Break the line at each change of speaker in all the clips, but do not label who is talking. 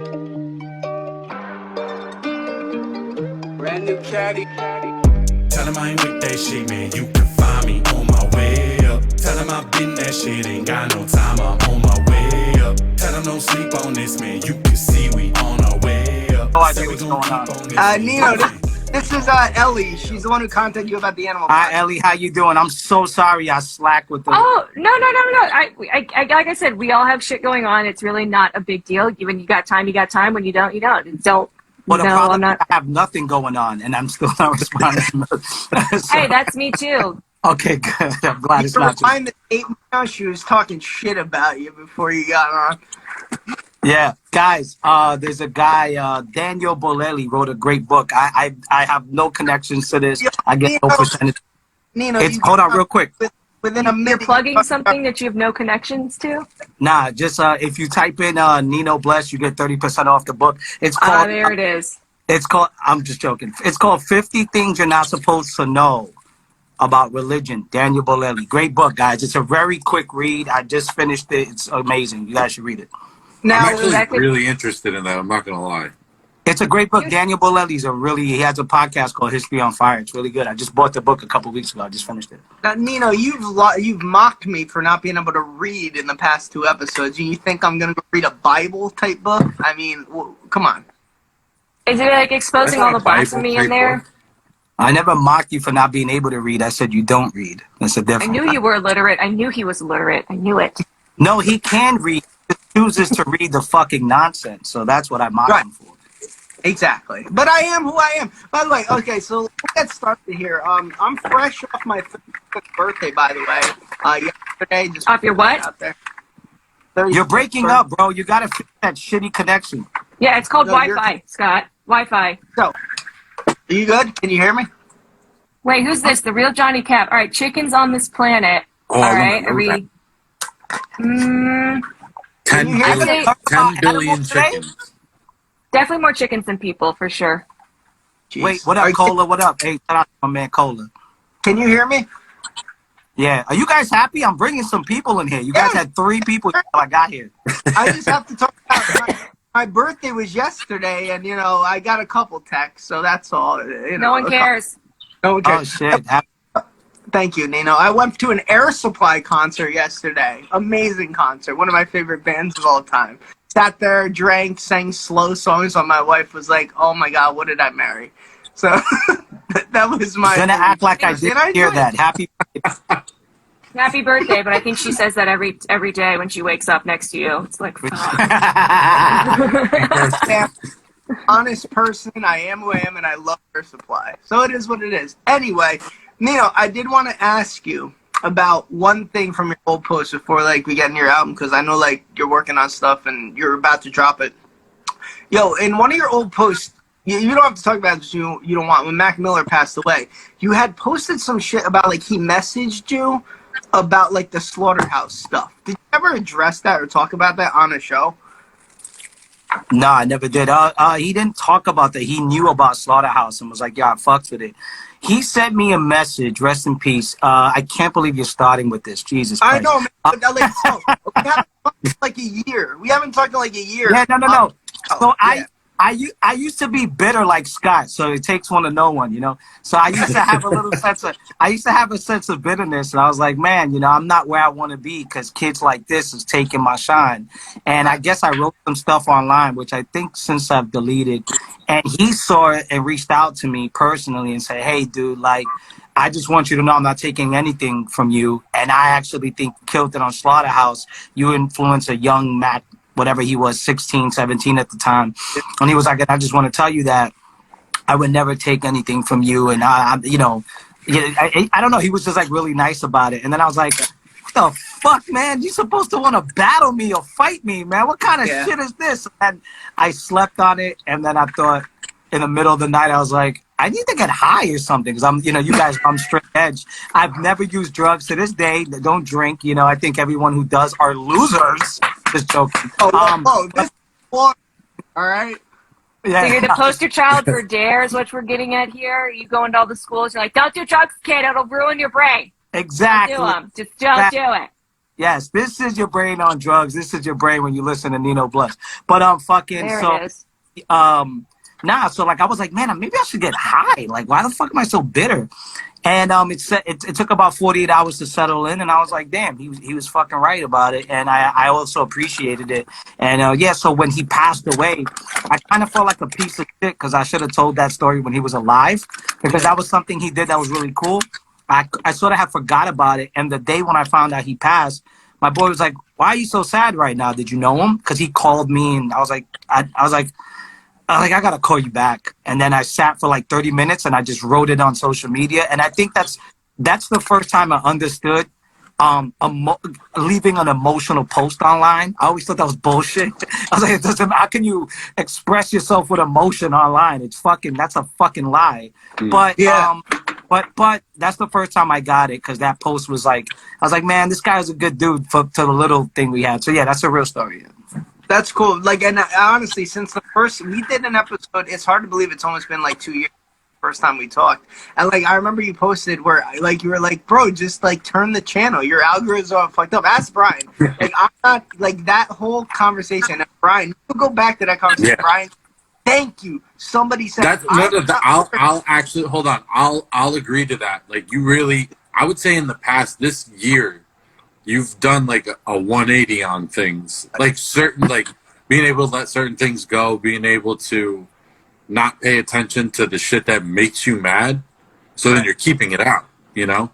Brand new caddy.
Tell him I ain't with that shit, man. You can find me on my way up. Tell him I've been that shit, ain't got no time. I'm on my way up. Tell him don't sleep on this, man. You can see we on our way up.
No idea what's going on.
Nino, this is Ellie. She's the one who contacted you about the animal.
Hi, Ellie. How you doing? I'm so sorry I slacked with the...
Oh, no. Like I said, we all have shit going on. It's really not a big deal. When you got time, you got time. When you don't, you don't.
Well, the problem is I have nothing going on, and I'm still not responding.
Hey, that's me too.
Okay, good. I'm glad it's not
you. The 8 months she was talking shit about you before you got on.
Yeah, guys, there's a guy, Daniel Bolelli, wrote a great book. I have no connections to this. I get no percentage.
Nino,
hold on real quick.
Within a minute.
You're plugging something that you have no connections to?
Nah, just if you type in Nino Bless, you get 30% off the book. It's called...
there it is.
It's called... I'm just joking. It's called 50 Things You're Not Supposed to Know About Religion. Daniel Bolelli. Great book, guys. It's a very quick read. I just finished it. It's amazing. You guys should read it.
Now, I'm actually really interested in that. I'm not going to lie.
It's a great book. Daniel Bolelli's he has a podcast called History on Fire. It's really good. I just bought the book a couple weeks ago. I just finished it.
Now, Nino, you've mocked me for not being able to read in the past 2 episodes. You think I'm going to read a Bible type book? I mean, come on.
Is it like exposing all the blasphemy in there?
I never mocked you for not being able to read. I said you don't read. That's a difference.
I knew you were illiterate. I knew he was illiterate. I knew it.
No, he can read. He chooses to read the fucking nonsense. So that's what I mocked him for.
Exactly. But I am who I am. By the way, okay, so let's get started here. I'm fresh off my 35th birthday, by the way. Yesterday, just
off your what?
Out there.
You're breaking up, bro. You gotta fix that shitty connection.
Yeah, it's called Wi-Fi, Scott. Wi-Fi.
So, are you good? Can you hear me?
Wait, who's this? The real Johnny Cap. All right, chickens on this planet.
Oh,
all right, are we...
10 billion chickens.
Definitely more chickens than people, for sure.
Jeez.
Wait, what up, Cola? What up? Hey, shout out to my man, Cola.
Can you hear me?
Yeah. Are you guys happy? I'm bringing some people in here. You guys had 3 people until I got here.
I just have to talk about my birthday was yesterday, and, I got a couple texts, so that's all.
No one cares.
No one cares.
Oh, shit.
Thank you, Nino. I went to an Air Supply concert yesterday. Amazing concert. One of my favorite bands of all time. Sat there, drank, sang slow songs, and my wife was like, "Oh my God, what did I marry?" So that was my...
I'm gonna act like I didn't hear that. Happy birthday.
Happy birthday, but I think she says that every day when she wakes up next to you. It's like,
honest person, I am who I am, and I love Air Supply. So it is what it is. Anyway, Nino, I did want to ask you about one thing from your old post before we get in your album, because I know you're working on stuff and you're about to drop it. Yo, in one of your old posts, you don't have to talk about it, you don't want. When Mac Miller passed away, you had posted some shit about he messaged you about the slaughterhouse stuff. Did you ever address that or talk about that on a show?
No, I never did. He didn't talk about that. He knew about Slaughterhouse and was like, yeah, I fucked with it. He sent me a message, rest in peace. I can't believe you're starting with this. Jesus Christ.
I know, man. We haven't talked a year. We haven't talked in a year.
Yeah, no. So
yeah.
I used to be bitter like Scott, so it takes one to know one, So I used to have a sense of bitterness, and I was like, man, I'm not where I want to be because kids like this is taking my shine. And I guess I wrote some stuff online, which I think since I've deleted. And he saw it and reached out to me personally and said, hey, dude, I just want you to know I'm not taking anything from you. And I actually think you killed it on Slaughterhouse. You influenced a young Mac, whatever he was, 16, 17 at the time. And he was like, I just want to tell you that I would never take anything from you. And I don't know. He was just really nice about it. And then I was like, what the fuck, man? You supposed to want to battle me or fight me, man? What kind of shit is this? And I slept on it. And then I thought in the middle of the night, I was like, I need to get high or something because I'm, you guys, I'm straight edge. I've never used drugs to this day. Don't drink. I think everyone who does are losers. Just joking.
This all right.
Yeah. So you're the poster child for DARE is what we're getting at here. You go into all the schools. You're like, don't do drugs, kid. It'll ruin your brain.
Exactly.
Don't do them. Just don't do it.
Yes, this is your brain on drugs. This is your brain when you listen to Nino Bless. But
There it is.
So like I was like, man, maybe I should get high. Like, why the fuck am I so bitter? And it took about 48 hours to settle in, and I was like, damn, he was fucking right about it, and I also appreciated it. And so when he passed away, I kind of felt like a piece of shit because I should have told that story when he was alive, because that was something he did that was really cool. I sort of had forgot about it, and the day when I found out he passed, my boy was like, "Why are you so sad right now? Did you know him?" Because he called me, and I was like, I gotta call you back. And then I sat for like 30 minutes and I just wrote it on social media. And I think that's the first time I understood leaving an emotional post online. I always thought that was bullshit. I was like, how can you express yourself with emotion online? That's a fucking lie. But yeah. But that's the first time I got it, because that post was like, I was like, man, this guy's a good dude to the little thing we had. So yeah, that's a real story.
That's cool. Like, and honestly, since we did an episode, it's hard to believe it's almost been like 2 years first time we talked. And like, I remember you posted where like you were like, bro, just like turn the channel. Your algorithms are fucked up. Ask Brian. Like, I'm not like that whole conversation. Brian, you go back to that conversation. Yeah. Brian, thank you. Somebody said
I'll actually hold on. I'll agree to that. Like, you really, I would say in the past this year, you've done like a 180 on things, like certain, like being able to let certain things go, being able to not pay attention to the shit that makes you mad. So then you're keeping it out, you know?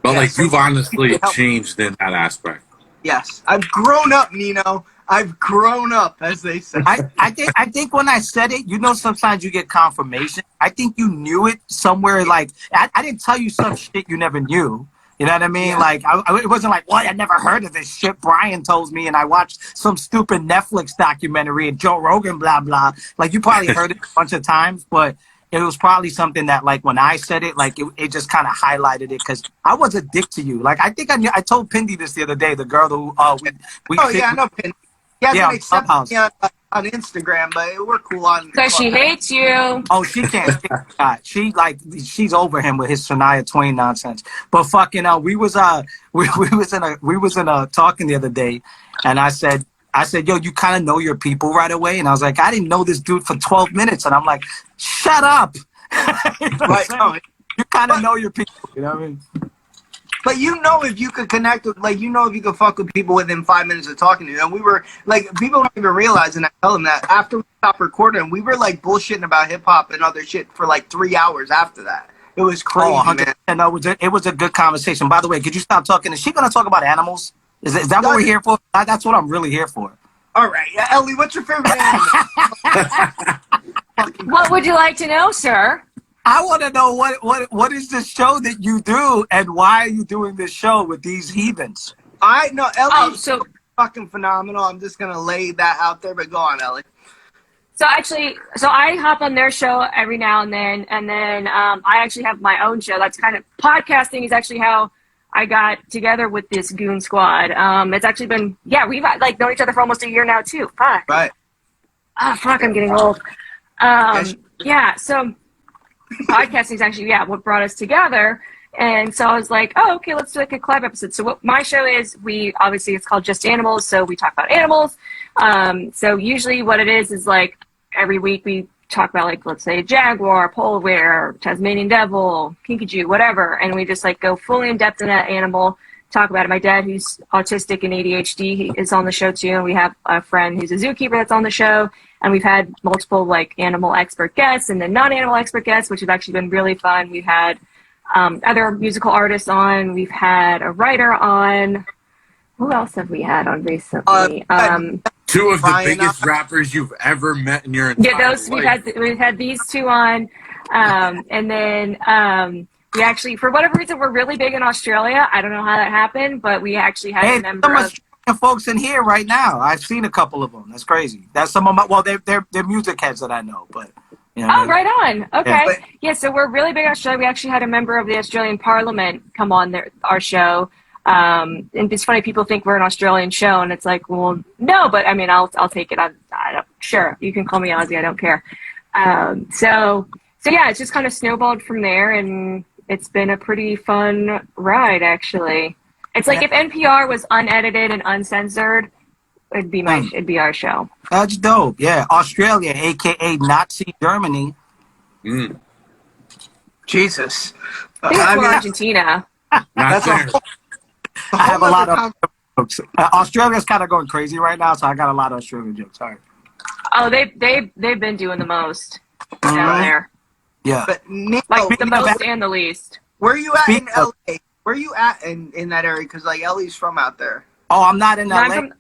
But like, you've honestly changed in that aspect.
Yes. I've grown up, Nino. I've grown up, as they say.
I think when I said it, sometimes you get confirmation. I think you knew it somewhere. Like, I didn't tell you some shit you never knew. You know what I mean? Yeah. Like, it wasn't like, what? I never heard of this shit. Brian told me, and I watched some stupid Netflix documentary and Joe Rogan, blah, blah. Like, you probably heard it a bunch of times, but it was probably something that, like, when I said it, like, it just kind of highlighted it, because I was a dick to you. Like, I think I told Pindy this the other day, the girl who
I know Pindy. Yeah, accepted me on Instagram, but we're cool on.
Because she hates you.
Oh, she can't. She's over him with his Shania Twain nonsense. But fucking, we was in a talking the other day, and I said, yo, you kind of know your people right away, and I was like, I didn't know this dude for 12 minutes, and I'm like, shut up. You kind of know your people. You know what I mean?
But if you could connect with, like, if you could fuck with people within 5 minutes of talking to you. And we were, like, people don't even realize, and I tell them that, after we stopped recording, we were, like, bullshitting about hip-hop and other shit for, like, 3 hours after that. It was crazy, man.
No, it was a good conversation. By the way, could you stop talking? Is she going to talk about animals? Is that what we're here for? That's what I'm really here for.
All right. Ellie, what's your favorite animal?
What would you like to know, sir?
I want to know what is this show that you do, and why are you doing this show with these heathens?
I know Ellie's so fucking phenomenal. I'm just gonna lay that out there, but go on, Ellie.
So I hop on their show every now and then I actually have my own show. That's kind of, podcasting is actually how I got together with this goon squad. It's actually been, we've like known each other for almost a year now too. Fuck.
Right.
Fuck, I'm getting old. So podcasting is actually, what brought us together. And so I was like, oh, okay, let's do like a collab episode. So what my show is, it's called Just Animals. So we talk about animals. So usually what it is like every week we talk about, like, let's say jaguar, polar bear, Tasmanian devil, kinkajou, whatever. And we just like go fully in depth in that animal, talk about it. My dad, who's autistic and ADHD, he is on the show too. And we have a friend who's a zookeeper that's on the show. And we've had multiple like animal expert guests and then non-animal expert guests, which have actually been really fun. We've had other musical artists on. We've had a writer on. Who else have we had on recently?
Two of the biggest rappers you've ever met in your entire life.
We've had these two on. And then we actually, for whatever reason, we're really big in Australia. I don't know how that happened, but we actually had a member of
folks in here right now. I've seen a couple of them. That's crazy. That's some of my, well, they're music heads that I know, but you know,
right on. Okay. Yeah, so we're really big in Australia. We actually had a member of the Australian Parliament come on our show. And it's funny, people think we're an Australian show, and it's like, well, no, but I mean, I'll take it. Sure, you can call me Aussie. I don't care. So yeah, it's just kind of snowballed from there, and it's been a pretty fun ride, actually. It's like if NPR was unedited and uncensored, it'd be our show.
That's dope. Yeah, Australia, aka Nazi Germany.
Jesus.
I think it's more Argentina.
That's
there.
I
I have a lot of jokes. Australia's kind of going crazy right now, so I got a lot of Australian jokes. Sorry.
Oh, they've been doing the most down there.
Yeah.
But Nino,
Like the most and the least.
where you at in LA? Where you at in that area? Because like Ellie's from out there.
Oh, I'm not in LA.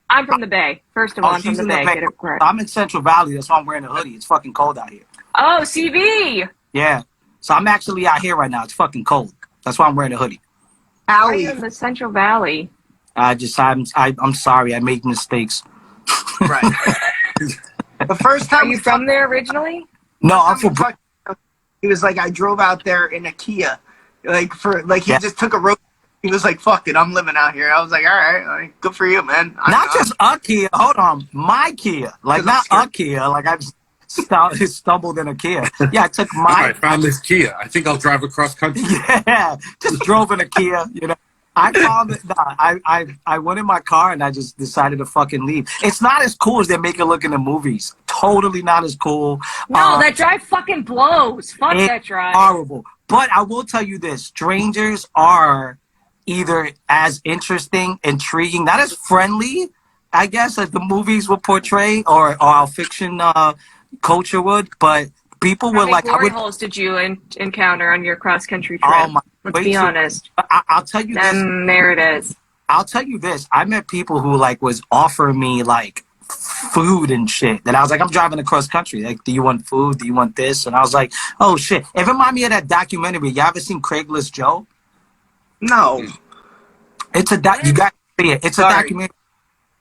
I'm from the Bay. First of all, I'm from
she's
the
in
Bay. Get it correct.
I'm in Central Valley. That's why I'm wearing a hoodie. It's fucking cold out here.
Oh, CV.
Yeah. So I'm actually out here right now. It's fucking cold. That's why I'm wearing a hoodie.
Why are
Allie,
you in the Central Valley?
I'm sorry. I make mistakes.
right. The first
Are
time
you from there originally?
No, I'm from.
he was like, I drove out there in a Kia, he just took a road. He was like, fuck it, I'm living out here. I was like, all right, like, good for you, man.
Not just a Kia. Hold on, my Kia. Like not a Kia. Like I just stumbled in a Kia. Yeah, I took my.
I found this Kia. I think I'll drive across country.
Yeah, just drove in a Kia. You know, I found it. I went in my car and I just decided to fucking leave. It's not as cool as they make it look in the movies. Totally not as cool.
No, that drive fucking blows. Fuck that drive.
Horrible. But I will tell you this: strangers are either as interesting, intriguing, not as friendly, I guess, as the movies would portray or our fiction culture would, but people were like,
glory holes did you encounter on your cross country trip? Let's be honest.
I'll tell you this.
And there it is.
I'll tell you this. I met people who like was offering me like food and shit. And I was like, I'm driving across country. Like, do you want food? Do you want this? And I was like, oh shit. It reminded me of that documentary. You ever seen Craigslist Joe?
No.
It's a you got to see it. It's a documentary.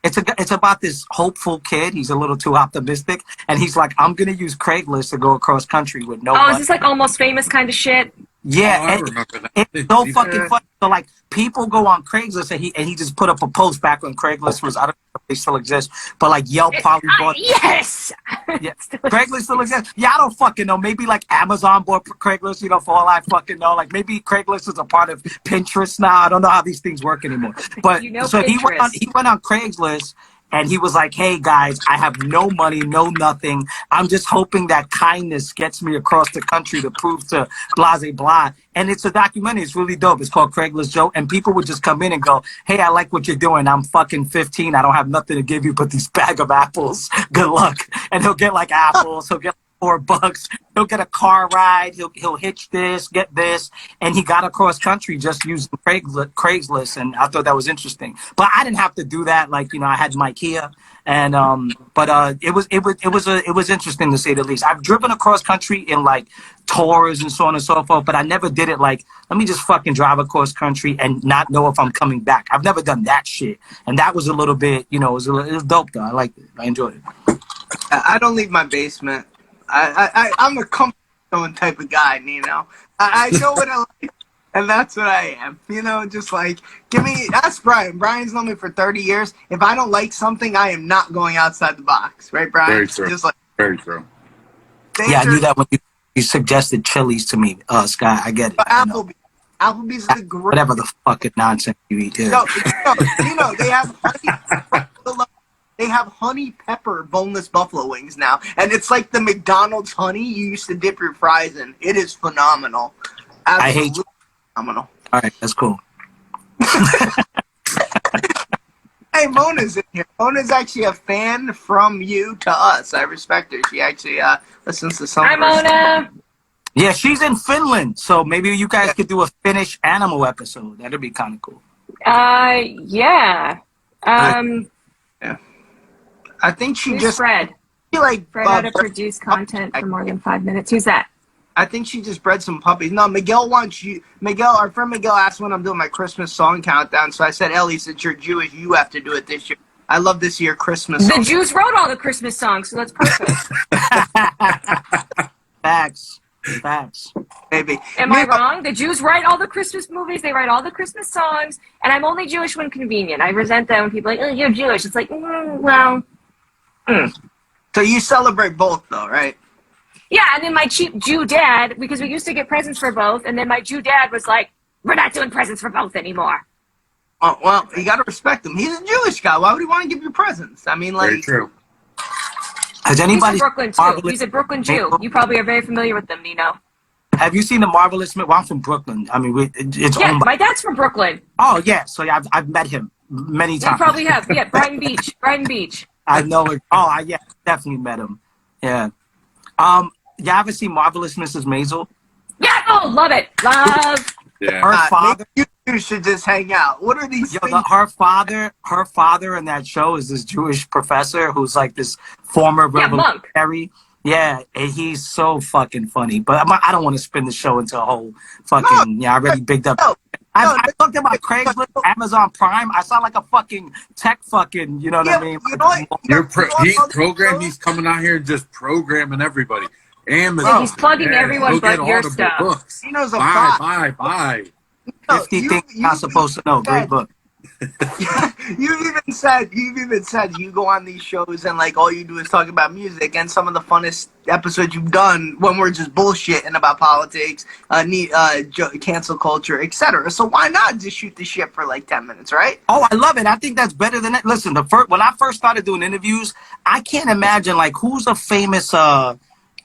It's about this hopeful kid. He's a little too optimistic, and he's like, I'm gonna use Craigslist to go across country with no.
Oh, is this like Almost Famous kind of shit?
Yeah,
I remember that.
it's so fucking funny. So like, people go on Craigslist, and he just put up a post back when Craigslist was. I don't know if they still exist, but like Yelp probably bought.
Yes.
Yeah, Craigslist still exists. Yeah, I don't fucking know. Maybe like Amazon bought Craigslist. You know, for all I fucking know. Like maybe Craigslist is a part of Pinterest now. I don't know how these things work anymore. But so
Pinterest.
he went on Craigslist. And he was like, hey, guys, I have no money, no nothing. I'm just hoping that kindness gets me across the country to prove to blah, blah, blah. And it's a documentary. It's really dope. It's called Craigslist Joe. And people would just come in and go, hey, I like what you're doing. I'm fucking 15. I don't have nothing to give you but these bag of apples. Good luck. And he'll get like apples. He'll get $4. He'll get a car ride. He'll hitch this, get this. And he got across country just using Craigslist. And I thought that was interesting. But I didn't have to do that. Like, you know, I had my Kia. And it was interesting to say the least. I've driven across country in like tours and so on and so forth, but I never did it like, let me just fucking drive across country and not know if I'm coming back. I've never done that shit. And that was a little bit, you know, it was dope though. I liked it. I enjoyed it.
I don't leave my basement. I'm a comfort zone type of guy, Nino. I know what I like, and that's what I am. You know, just like, ask Brian. Brian's known me for 30 years. If I don't like something, I am not going outside the box. Right, Brian?
Very true.
Just like,
very true.
Yeah, I knew that when you suggested Chili's to me, Scott. I get it.
But Applebee's is the great.
Whatever the fucking nonsense you eat. Yeah.
No, they have honey. They have honey pepper boneless buffalo wings now, and it's like the McDonald's honey you used to dip your fries in. It is phenomenal. Absolutely
I hate you.
Phenomenal.
All right, that's cool.
Hey, Mona's in here. Mona's actually a fan from you to us. I respect her. She actually listens to some.
Hi, Mona.
Yeah, she's in Finland, so maybe you guys could do a Finnish animal episode. That'd be kind of cool.
Yeah.
Yeah. I think she just
Fred.
She like
Fred how to produce content for more than 5 minutes. Who's that?
I think she just bred some puppies. No, Miguel wants you. Our friend Miguel asked when I'm doing my Christmas song countdown. So I said, Ellie, since you're Jewish, you have to do it this year. I love this year Christmas songs.
The Jews wrote all the Christmas songs, so that's perfect.
Facts.
Maybe.
Am I wrong? The Jews write all the Christmas movies. They write all the Christmas songs. And I'm only Jewish when convenient. I resent that when people are like, oh, you're Jewish. It's like, well.
So you celebrate both, though, right?
Yeah, and then my cheap Jew dad, because we used to get presents for both, and then my Jew dad was like, we're not doing presents for both anymore.
Oh, well, you got to respect him. He's a Jewish guy. Why would he want to give you presents? I mean,
Very
like,
true.
Has
He's
anybody
from Brooklyn too. He's a Brooklyn Jew. You probably are very familiar with them, Nino.
Have you seen the Marvelous? Well, I'm from Brooklyn. I mean, it's
Yeah,
owned by.
my dad's from Brooklyn.
Oh yeah, so yeah, I've met him many
You
times.
probably have. Yeah, Brighton Beach. Brighton Beach.
I know it. Oh, yeah, definitely met him. Yeah. You ever see Marvelous Mrs. Maisel?
Yeah. Oh, love it. Love.
Yeah.
Her father.
maybe you should just hang out. What are these things?
Her father in that show is this Jewish professor who's like this former
Yeah, monk.
revolutionary. Yeah, and he's so fucking funny. But I don't want to spin the show into a whole fucking. I already bigged up. I talked about Craigslist, Amazon Prime. I sound like a fucking tech fucking. You know what I mean?
You know what?
He's coming out here just programming everybody. Amazon.
Yeah, he's plugging everyone but your stuff.
Books.
He knows a
Buy.
50 things you're not supposed to know. Great book.
You've even said you go on these shows and like all you do is talk about music, and some of the funnest episodes you've done when we're just bullshitting about politics, cancel culture, etc. So why not just shoot the shit for like 10 minutes, right?
Oh, I love it. I think that's better than it. Listen, when I first started doing interviews, I can't imagine like who's a famous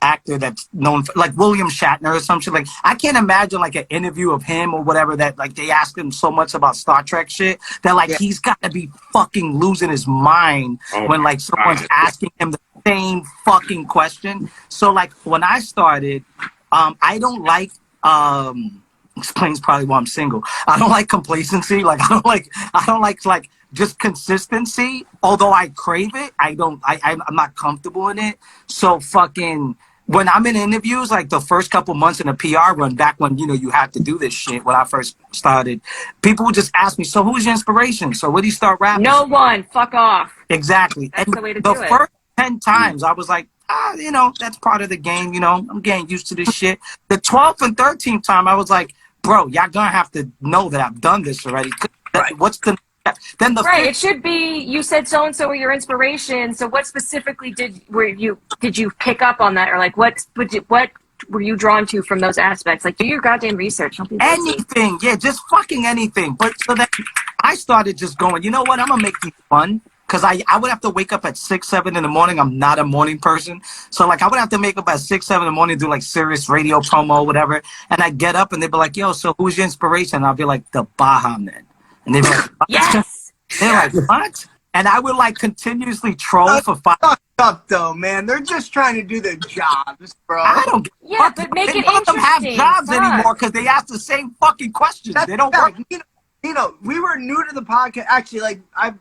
actor that's known for, like William Shatner or some shit. Like I can't imagine like an interview of him or whatever that like they ask him so much about Star Trek shit that like he's got to be fucking losing his mind when like someone's asking him the same fucking question. So like when I started, I don't like explains probably why I'm single. I don't like complacency. Like I don't like just consistency. Although I crave it, I'm not comfortable in it. So fucking when I'm in interviews, like the first couple months in a PR run, back when you had to do this shit when I first started, people would just ask me, "So who's your inspiration? So where do you start rapping?"
No one. Fuck off.
Exactly.
That's
and
the way to do it.
The first 10 times I was like, that's part of the game. I'm getting used to this shit. The 12th and 13th time I was like, bro, y'all gonna have to know that I've done this already.
Right.
What's the then the
right? It should be. You said so and so were your inspiration. So what specifically did you pick up on that, or like what were you drawn to from those aspects? Like do your goddamn research. Don't be lazy.
Anything, yeah, just fucking anything. But so that I started just going, you know what? I'm gonna make these fun. Because I would have to wake up at 6, 7 in the morning. I'm not a morning person. So, like, I would have to make up at 6, 7 in the morning, do, like, serious radio promo, whatever. And I'd get up, and they'd be like, yo, so who's your inspiration? And I'll be like, the Baha Men. And they'd be like,
Yes!
They're like, what? And I would, like, continuously troll for 5
Fucked up, though, man. They're just trying to do their jobs, bro.
I don't get
Yeah, but make it
none of them have
interesting.
jobs
Fuck.
anymore because they ask the same fucking questions.
That's
They don't
fact.
work.
We were new to the podcast. Actually, like, I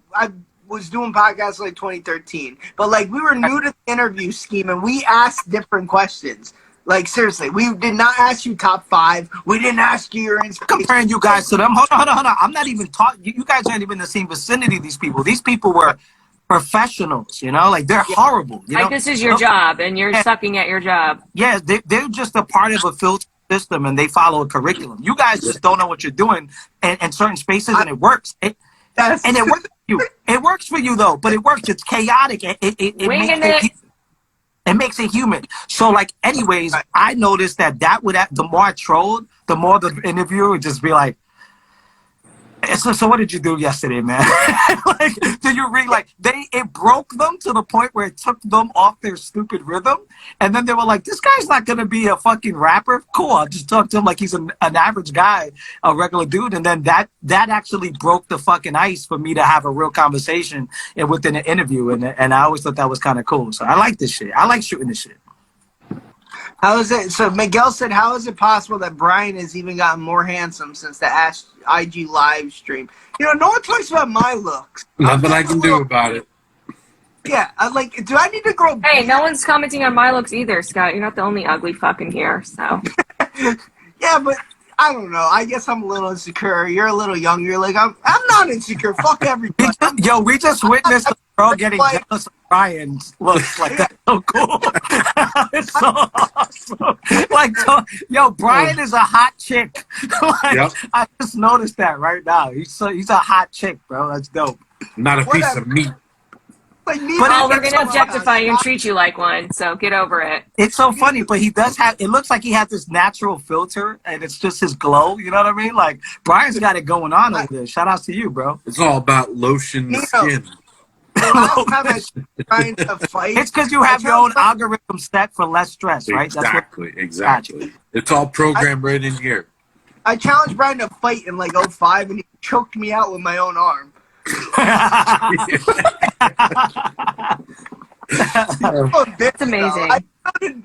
was doing podcasts like 2013, but like we were new to the interview scheme and we asked different questions. Like seriously, we did not ask you top 5. We didn't ask you your inspiration.
Comparing you guys to them. Hold on. I'm not even talking. You guys aren't even in the same vicinity. These people were professionals. Like they're horrible.
Like this is your job, and you're sucking at your job.
Yeah, they're just a part of a filter system, and they follow a curriculum. You guys just don't know what you're doing in certain spaces, and it works. And it works for you. It works for you though, but it works. It's chaotic. It makes it human. So like, anyways, I noticed that the more I trolled, the more the interviewer would just be like, so what did you do yesterday, man? Like, did you read it broke them to the point where it took them off their stupid rhythm, and then they were like, this guy's not gonna be a fucking rapper. Cool, I'll just talk to him like he's an average guy, a regular dude, and then that actually broke the fucking ice for me to have a real conversation within an interview, and I always thought that was kind of cool. So I like this shit. I like shooting this shit.
How is it? So Miguel said, how is it possible that Brian has even gotten more handsome since the IG live stream? No one talks about my looks.
Nothing I can do about it.
Yeah, do I need to grow?
Hey, no one's commenting on my looks either, Scott. You're not the only ugly fucking here, so.
Yeah, but I don't know. I guess I'm a little insecure. You're a little younger. Like I'm not insecure. Fuck everybody.
We just witnessed a girl getting jealous of Brian's looks. Like that's so cool. It's so awesome. Brian is a hot chick. I just noticed that right now. He's a hot chick, bro. That's dope.
Not a piece of meat.
Like,
Oh, we're
it's
gonna
so
objectify you and treat you like one, so get over it.
It's so funny, but he does have. It looks like he has this natural filter, and it's just his glow. You know what I mean? Like Brian's got it going on over there. Shout out to you, bro.
It's all about lotion the skin.
The last time I was trying to fight,
It's because you have your own algorithm set for less stress, right?
Exactly. It's all programmed right in here.
I challenged Brian to fight in like 05, and he choked me out with my own arm.
That's amazing.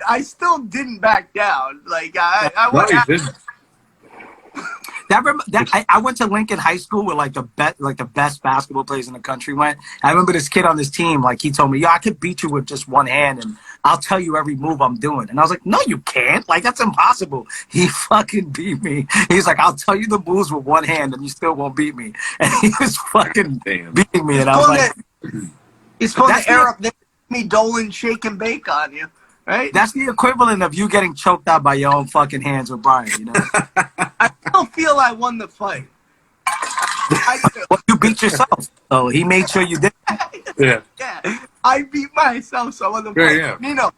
I still didn't back down. Like I
No,
went
you
after.
didn't.
I went to Lincoln High School where like the best basketball players in the country went. I remember this kid on this team, like he told me, "Yo, I could beat you with just one hand, and I'll tell you every move I'm doing." And I was like, "No, you can't. Like that's impossible." He fucking beat me. He's like, "I'll tell you the moves with one hand, and you still won't beat me." And he was fucking beating me, and I was like,
"He's supposed to air up me, Dolan, shake and bake on you." Right?
That's the equivalent of you getting choked out by your own fucking hands with Brian, you know?
I still feel I won the fight.
Well, you beat yourself, so he made sure you did.
Yeah.
Yeah, I beat myself, so I won the fight.
Yeah.
Nino,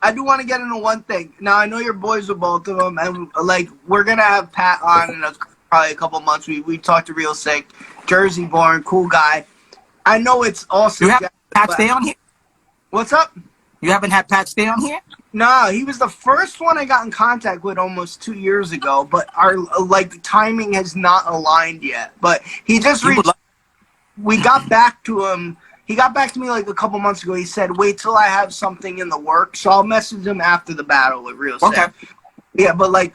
I do want to get into one thing. Now, I know you're boys with both of them, and like we're going to have Pat on in probably a couple months. We talked to Real Sick, Jersey born, cool guy. I know it's also...
You have Pat stay on here?
What's up?
You haven't had Pat stay on here?
No, he was the first one I got in contact with almost 2 years ago, but our like timing has not aligned yet. But he just reached. We got back to him. He got back to me like a couple months ago. He said, "Wait till I have something in the works." So I'll message him after the battle with Real Sick.
Okay.
Yeah, but like,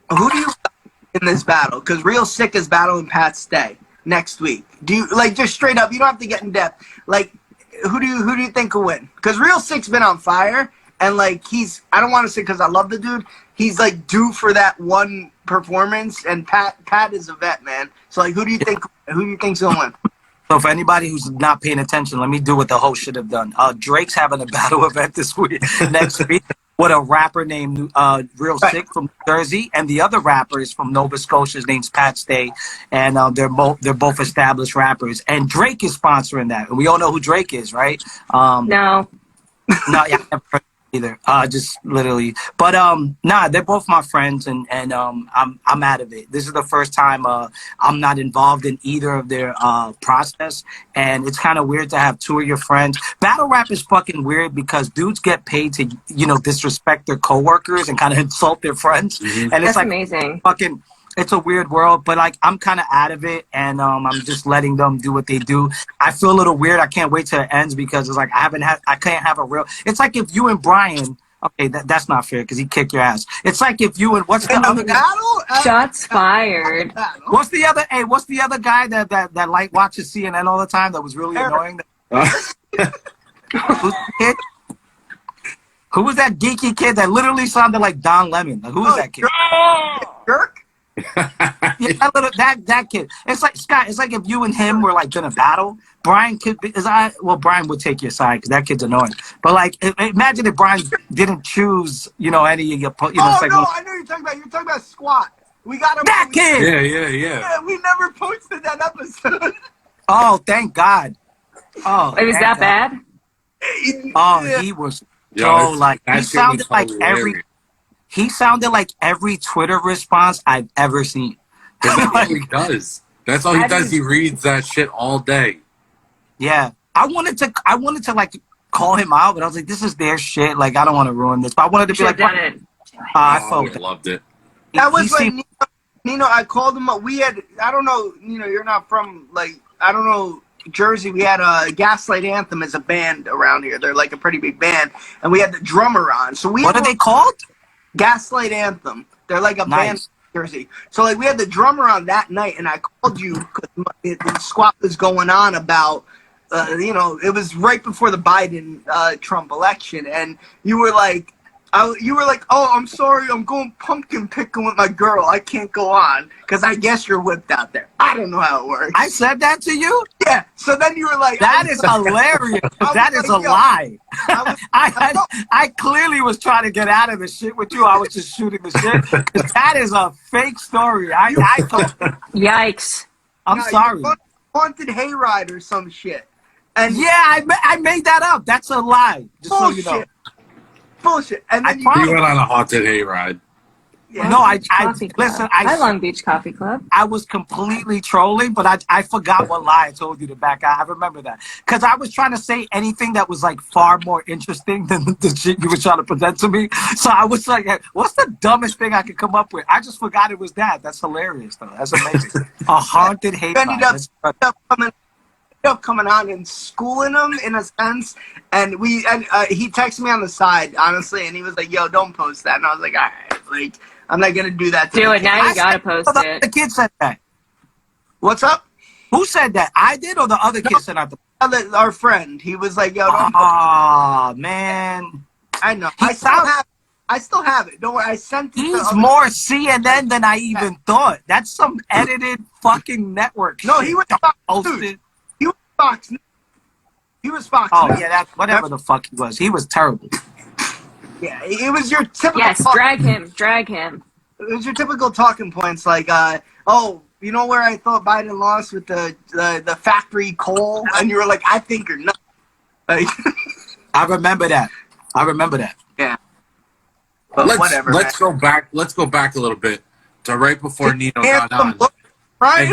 who do you in this battle? Because Real Sick is battling Pat Stay next week. Do you like just straight up? You don't have to get in depth. Like, who do you think will win? Because Real Sick's been on fire. And, like, I don't want to say because I love the dude, he's, like, due for that one performance. And Pat is a vet, man. So, like, who do you think's going to win?
So, for anybody who's not paying attention, let me do what the host should have done. Drake's having a battle event this week, next week, with a rapper named Real Sick from Jersey. And the other rapper is from Nova Scotia. His name's Pat Stay. And they're both established rappers. And Drake is sponsoring that. And we all know who Drake is, right?
No.
No, yeah, I've never heard either. Just literally. But nah, they're both my friends, and I'm out of it. This is the first time I'm not involved in either of their process, and it's kind of weird to have two of your friends. Battle rap is fucking weird because dudes get paid to disrespect their coworkers and kind of insult their friends, and it's
That's
like
amazing.
Fucking. It's a weird world, but like I'm kind of out of it, and I'm just letting them do what they do. I feel a little weird. I can't wait till it ends because it's like I can't have a real. It's like if you and Brian. Okay, that's not fair because he kicked your ass. It's like if you and what's the other
battle?
Shots fired.
What's the other guy that like watches CNN all the time that was really annoying? Who's the kid? Who was that geeky kid that literally sounded like Don Lemon? Like, who was that kid?
Jerk?
Yeah, that kid. It's like Scott. It's like if you and him were like gonna battle. Brian could be. Brian would take your side because that kid's annoying. But like, imagine if Brian didn't choose, any of your.
I know you're talking about. You're talking about Squat. We got him.
That kid.
Yeah.
We never posted that episode.
Oh, thank God. Oh,
It was that bad?
Oh, he was he sounded like every Twitter response I've ever seen.
That's all he does. That's all he does. He reads that shit all day.
Yeah, I wanted to like call him out, but I was like, this is their shit. Like, I don't want to ruin this. But I wanted to be like,
done it.
I
loved it.
That was like Nino. I called him up. We had, I don't know, you're not from I don't know, Jersey. We had a Gaslight Anthem as a band around here. They're like a pretty big band, and we had the drummer on. So
what are they called?
Gaslight Anthem. They're like a band in Jersey. So like we had the drummer on that night, and I called you because the squat was going on about, it was right before the Biden Trump election, and you were like, oh, I'm sorry, I'm going pumpkin picking with my girl. I can't go on because I guess you're whipped out there. I don't know how it works.
I said that to you?
Yeah. So then you were like,
that is hilarious. That is a lie. I clearly was trying to get out of the shit with you. I was just shooting the shit. That is a fake story. I thought.
Yikes.
I'm sorry.
Haunted hayride or some shit. And
Yeah, I made that up. That's a lie. Just so you know.
bullshit. Bullshit. And then
I
you
promise.
He went on a haunted hayride.
yeah.
No, I
Coffee Club.
listen.
Hi, Long Beach Coffee Club.
I was completely trolling, but I forgot what lie I told you to back out. I remember that because I was trying to say anything that was like far more interesting than the shit you were trying to present to me. So I was like, what's the dumbest thing I could come up with? I just forgot it was that. That's hilarious, though. That's amazing. A haunted hate lie.
ended up coming on and schooling him in a sense, and he texted me on the side, honestly, and he was like, "Yo, don't post that," and I was like, "All right, like I'm not gonna do that."
Do it now. You gotta post it.
The kid said that.
What's up?
Who said that? I did, or the other kid said that?
Our friend, he was like, "Yo, don't."
Oh man,
I know.
He
I still have it. Don't worry. I sent it.
he's more CNN than I even thought. That's some edited fucking network.
No,
shit.
he was Fox
Posted.
News. He was Fox News. He was Fox
Oh
News.
yeah, that whatever the fuck he was. He was terrible.
Yeah, it was your typical.
Yes, drag him.
It was your typical talking points like, "Oh, you know where I thought Biden lost with the factory coal," and you were like, "I think you're nuts." Like,
I remember that.
yeah. But whatever.
Let's go back. Let's go back a little bit to right before Nino got on.
Right?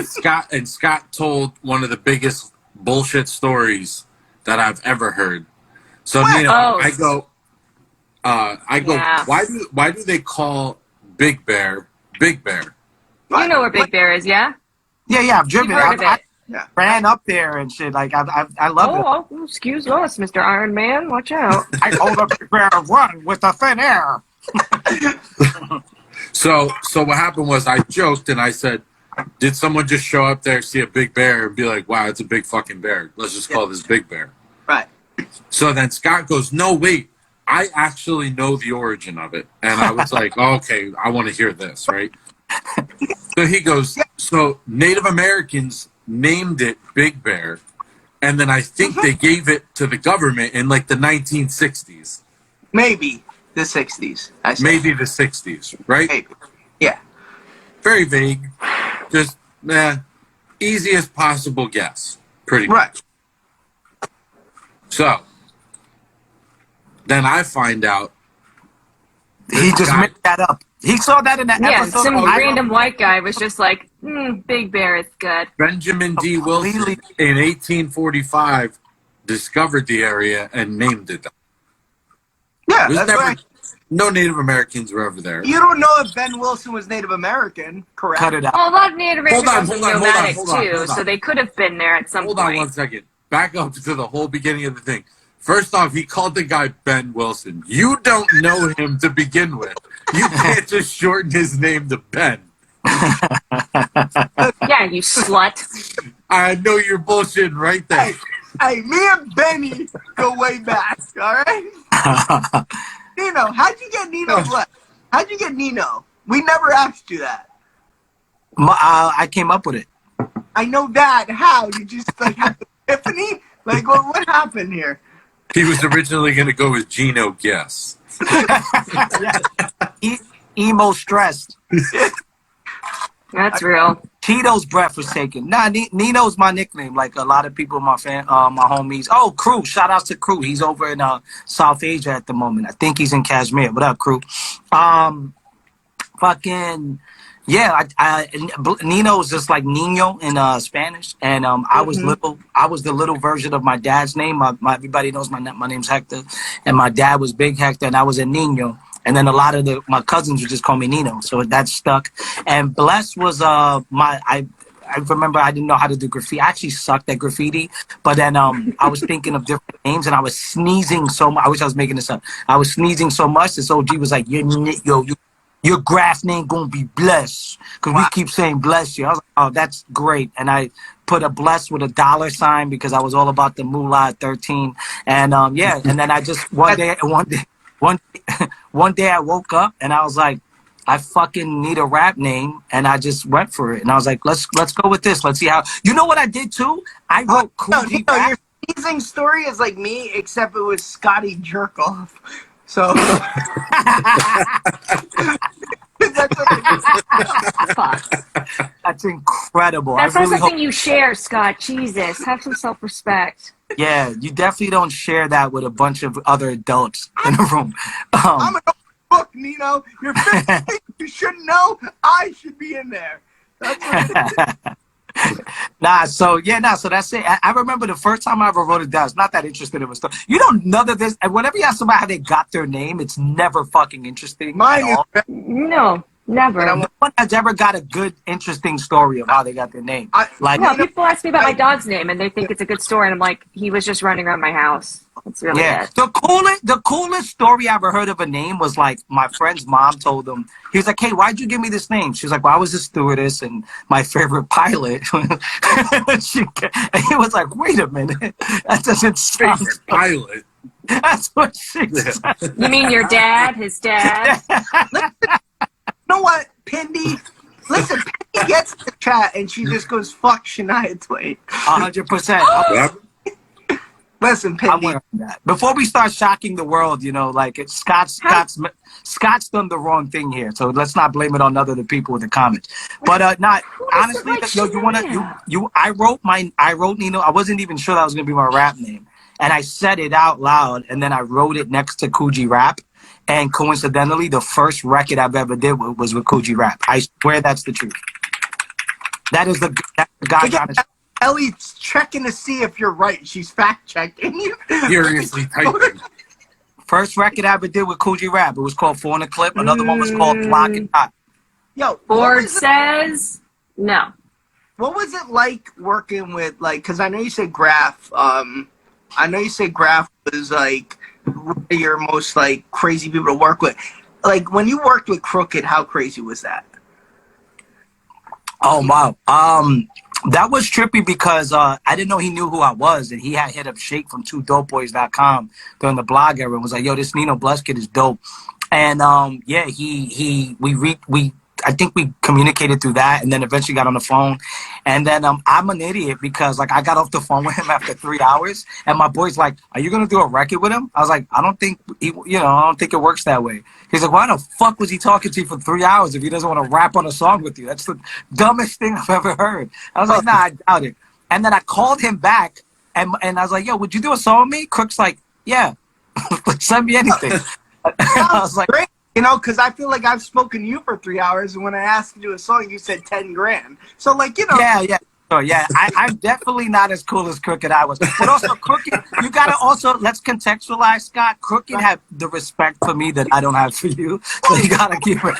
And Scott told one of the biggest bullshit stories that I've ever heard. So
What?
Nino,
Oh.
I go.
Yeah.
Why do they call Big Bear Big Bear?
You know where Big Bear is, yeah?
Yeah, I've driven
You've heard of
I
it.
Yeah.
ran up there and shit. Like I love it.
Oh, excuse us, Mr. Iron Man. Watch out.
I hold a Big Bear run with the thin air.
So what happened was I joked and I said, "Did someone just show up there, see a big bear, and be like, wow, it's a big fucking bear. Let's just call this Big Bear."
Right.
So then Scott goes, "No, wait, I actually know the origin of it." And I was like, "Okay, I want to hear this, right?" So he goes, "So Native Americans named it Big Bear, and then I think they gave it to the government in like the 1960s.
Maybe the 60s. I said.
Maybe the 60s, right?"
Maybe. Yeah.
Very vague. Just, easiest possible guess. Pretty much.
Right.
So, then I find out.
He just
guy-
made that up. He saw that in that
Yeah,
episode.
some
of-
random white guy was just like, Big Bear is good.
Benjamin D. Wilson
Completely-
in 1845 discovered the area and named it that.
Yeah,
It was
that's
never,
right.
no Native Americans were ever there.
You don't know if Ben Wilson was Native American, correct?
Cut it out.
Well, a lot of Native Americans are
Hold on,
nomadic
hold on,
too,
hold on.
so they could have been there at some
Hold
point.
on one second. Back up to the whole beginning of the thing. First off, he called the guy Ben Wilson. You don't know him to begin with. You can't just shorten his name to Ben.
Yeah, you slut.
I know you're bullshitting right there.
Hey, me and Benny go way back, all right? Nino, how'd you get Nino Bless? How'd you get Nino? We never asked you that.
I came up with it.
I know that. How? You just like have an epiphany? Like, what happened here?
He was originally going to go with Gino Guess.
Emo stressed.
That's real.
Tito's breath was taken. Nah, Nino's my nickname. Like a lot of people, my homies. Oh, Crew. Shout outs to Crew. He's over in South Asia at the moment. I think he's in Kashmir. What up, Crew? Fucking yeah. Nino is just like Nino in Spanish, and I was little. I was the little version of my dad's name. Everybody knows my name's Hector, and my dad was Big Hector, and I was a Nino. And then a lot of my cousins would just call me Nino, so that stuck. And Bless was I remember I didn't know how to do graffiti. I actually sucked at graffiti, but then I was thinking of different names, and I was sneezing so much. I wish I was making this up. I was sneezing so much, this OG was like, your graph name gonna be Bless, because we keep saying bless you. I was like, oh, that's great. And I put a Bless with a $sign because I was all about the moolah at 13. And yeah, and then I just one day I woke up and I was like, I fucking need a rap name, and I just went for it. And I was like, let's go with this. Let's see how. You know what I did too? I wrote Coogee
No,
rap.
your sneezing story is like me, except it was Scotty Jerkoff. So that's
Fuck.
That's incredible.
That's
I
not
really
something
hope.
you share, Scott. Jesus, have some self-respect.
Yeah, you definitely don't share that with a bunch of other adults in a room.
I'm an open book, Nino. You're 15. You should know. I should be in there. That's what it is.
So that's it. I remember the first time I ever wrote it down. It's not that interested in stuff. You don't none of this. And whenever you ask somebody how they got their name, it's never fucking interesting.
Mine
at all.
is.
No, never.
No one has ever got a good, interesting story of how they got their name.
No, people ask me about my dog's name and they think it's a good story, and I'm like, he was just running around my house. That's really it.
The coolest story I ever heard of a name was like my friend's mom told him. He was like, "Hey, why'd you give me this name?" She was like, "Well, I was a stewardess and my favorite pilot." And he was like, "Wait a minute, that doesn't sound
Favorite pilot.
That's what she said.
You mean your dad, his dad?
You know what, Pindy? Listen, Pindy gets in the chat and she just goes, "Fuck Shania Twain."
100%.
Listen, Pindy.
Before we start shocking the world, like Scott's done the wrong thing here. So let's not blame it on other people in the comments. But honestly, I wrote Nino. I wasn't even sure that was gonna be my rap name, and I said it out loud, and then I wrote it next to Coogee Rap. And coincidentally, the first record I've ever did was with Coogee Rap. I swear that's the truth. That's the God.
Ellie's checking to see if you're right. She's fact checking you.
Furiously typing.
First record I ever did with Coogee Rap. It was called Four in a Clip. Another one was called Block and Hot.
Yo,
Ford says no.
What was it like working with, like, because I know you said Graph. I know you said Graph was like one of your most like crazy people to work with. Like when you worked with Crooked, how crazy was that?
Oh wow. That was trippy because I didn't know he knew who I was, and he had hit up Shake from 2dopeboys.com during the blog era and was like, "Yo, this Nino Bless kid is dope." And I think we communicated through that, and then eventually got on the phone. And then I'm an idiot because like I got off the phone with him after 3 hours, and my boy's like, "Are you gonna do a record with him?" I was like, "I don't think I don't think it works that way." He's like, "Why the fuck was he talking to you for 3 hours if he doesn't want to rap on a song with you? That's the dumbest thing I've ever heard." I was like, "Nah, I doubt it." And then I called him back, and I was like, "Yo, would you do a song with me?" Crook's like, "Yeah, send me anything." I was like,
great. Because I feel like I've spoken to you for 3 hours, and when I asked you to do a song, you said 10 grand. So, like,
Yeah. So, yeah, I'm definitely not as cool as Crooked I was. But also, Crooked, you got to also, let's contextualize, Scott. Crooked had the respect for me that I don't have for you. So you got to keep it.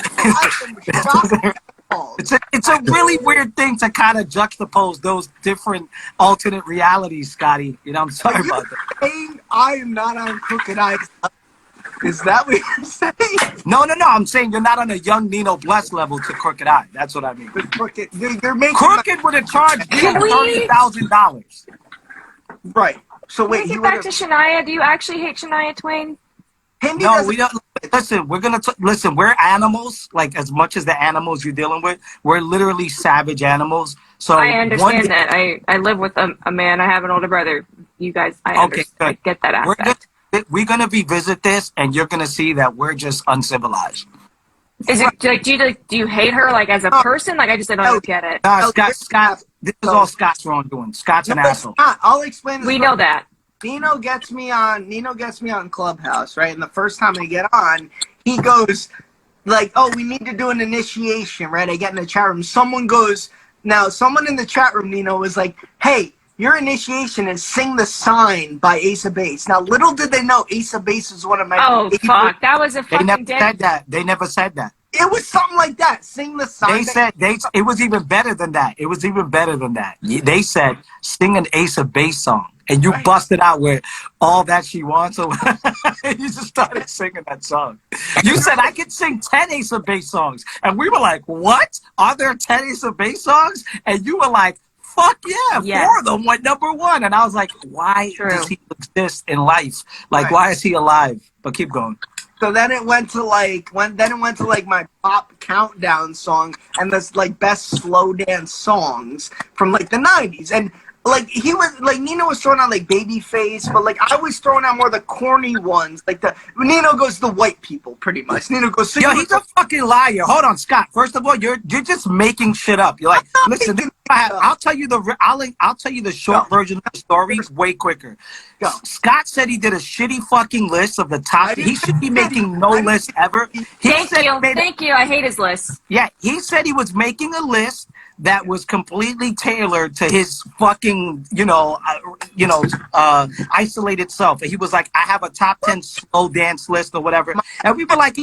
It's a really weird thing to kind of juxtapose those different alternate realities, Scotty. I'm sorry about that.
I am not on Crooked Eyes. Is that what you're saying?
No. I'm saying you're not on a young Nino Bless level to Crooked Eye. That's what I mean.
Crooked, you're making
Crooked would have charged me $30,000.
Right. So wait,
Can we get back to Shania? Do you actually hate Shania Twain?
No, we don't. Listen, listen. We're animals. Like as much as the animals you're dealing with, we're literally savage animals. So
I understand that. I live with a man. I have an older brother. You guys, I get that aspect.
We're gonna revisit this, and you're gonna see that we're just uncivilized.
Is it like do you hate her like as a person? Like I just don't get it.
Scott, this is all Scott's wrongdoing. Scott's an asshole.
I'll explain this.
We know that.
Nino gets me on Clubhouse, right? And the first time I get on, he goes like, "Oh, we need to do an initiation," right? I get in the chat room. Someone in the chat room, Nino, was like, "Hey, your initiation is Sing the Sign by Ace of Base." Now, little did they know Ace of Base is one of my
fuck. That was a fucking
They never said that.
It was something like that. Sing the Sign.
It was even better than that. They said sing an Ace of Base song. And you busted out with All That She Wants. So you just started singing that song. You said I could sing 10 Ace of Base songs. And we were like, what? Are there 10 Ace of Base songs? And you were like, fuck yeah, 4 of them went #1. And I was like, why does he exist in life? Like, why is he alive? But keep going.
So then it went to like my pop countdown song and this like best slow dance songs from like the 90s. And like he was like Nino was throwing out like Babyface, but like I was throwing out more the corny ones. Like Nino goes the white people pretty much. Nino goes
Yo, he's a fucking liar. Hold on, Scott. First of all, you're just making shit up. You're like, listen, I'll tell you I'll tell you the short version of the story way quicker.
Go.
Scott said he did a shitty fucking list of the top. He should be making no list ever.
Thank you. I hate his list.
Yeah, he said he was making a list that was completely tailored to his fucking, isolated self. And he was like, I have a top 10 slow dance list or whatever. And we were like,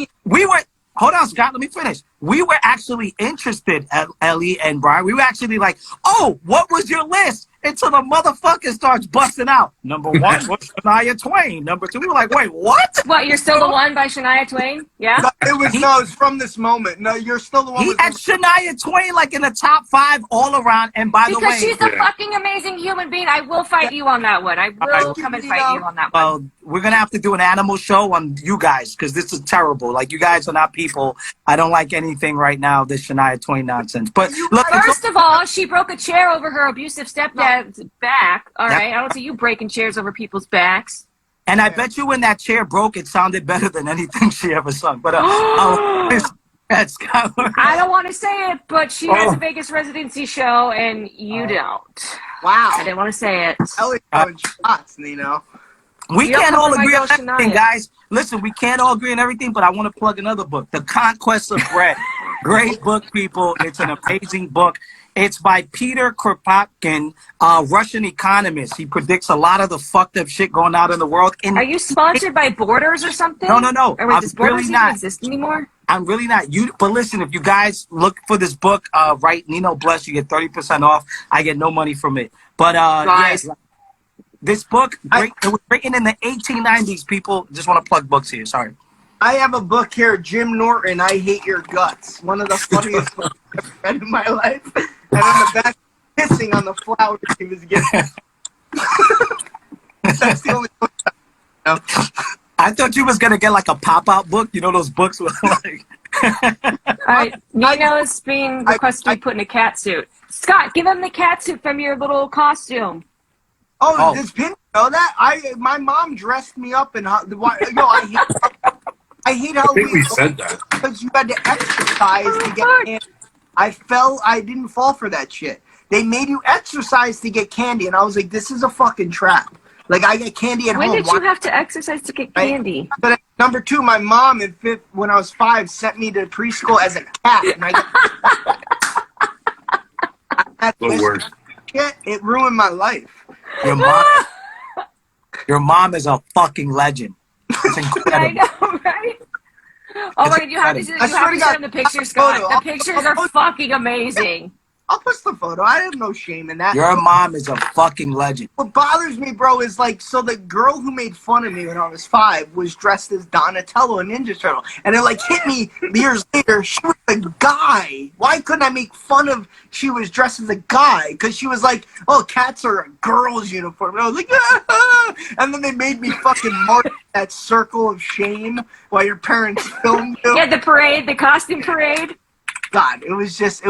hold on, Scott, let me finish. We were actually interested, Ellie and Brian. We were actually like, oh, what was your list? Until the motherfucker starts busting out. Number 1 was Shania Twain. Number 2, we were like, wait, what?
What, You're Still the One by Shania Twain? Yeah?
No, it's from this moment. No, You're Still the One.
He had Shania Twain like in the top 5 all around. And by the way,
because she's a fucking amazing human being. I will fight you on that one. I will come and fight you on that one.
Well, we're going to have to do an animal show on you guys because this is terrible. Like, you guys are not people. I don't like anything right now, this Shania Twain nonsense. But look,
first of all, she broke a chair over her abusive stepdad's back. All right, I don't see you breaking chairs over people's backs.
And I bet you when that chair broke, it sounded better than anything she ever sung. But that's
I don't want to say it, but she has a Vegas residency show, and you don't.
Wow.
I didn't want to say it.
Ellie's throwing shots, Nino.
We
You
can't
don't
all
come to
agree
my
on
girl
everything,
Shania.
guys. Listen, we can't all agree on everything, but I want to plug another book, The Conquest of Bread. Great book, people. It's an amazing book. It's by Peter Kropotkin, a Russian economist. He predicts a lot of the fucked up shit going on in the world.
Are you sponsored by Borders or something?
No.
Or wait, does
I'm
Borders
really
even
not.
exist anymore?
I'm really not. But listen, if you guys look for this book, write Nino Bless, you get 30% off. I get no money from it. But
Guys.
this book, it was written in the 1890s, people. Just want to plug books here. Sorry.
I have a book here, Jim Norton, I Hate Your Guts. One of the funniest books I've read in my life. And on the back, pissing on the flowers he was getting. That's the only book I know.
I thought you was gonna get like a pop-out book. You know those books with like.
All right, Nino is being requested to be put in a cat suit. Scott, give him the cat suit from your little costume.
Oh, does Pin know that? My mom dressed me up in. I hate how
I think we said that.
because you had to exercise to get candy. I didn't fall for that shit. They made you exercise to get candy, and I was like, this is a fucking trap. Like, I get candy at
When
home.
did you have to exercise to get candy?
But number 2, my mom when I was 5 sent me to preschool as a cat, and I got
The worst.
shit. It ruined my life.
Your mom is a fucking legend. It's
I
incredible.
know, right? Oh my God, you have to send the pictures, Scott. The pictures are fucking amazing.
I'll post the photo. I have no shame in that.
Your mom is a fucking legend.
What bothers me, bro, is like, so the girl who made fun of me when I was 5 was dressed as Donatello in Ninja Turtle. And it like hit me years later. She was a guy. Why couldn't I make fun of she was dressed as a guy? Because she was like, oh, cats are a girl's uniform. And I was like, ah! And then they made me fucking march that circle of shame while your parents filmed you.
Yeah, the parade, the costume parade.
God, it was just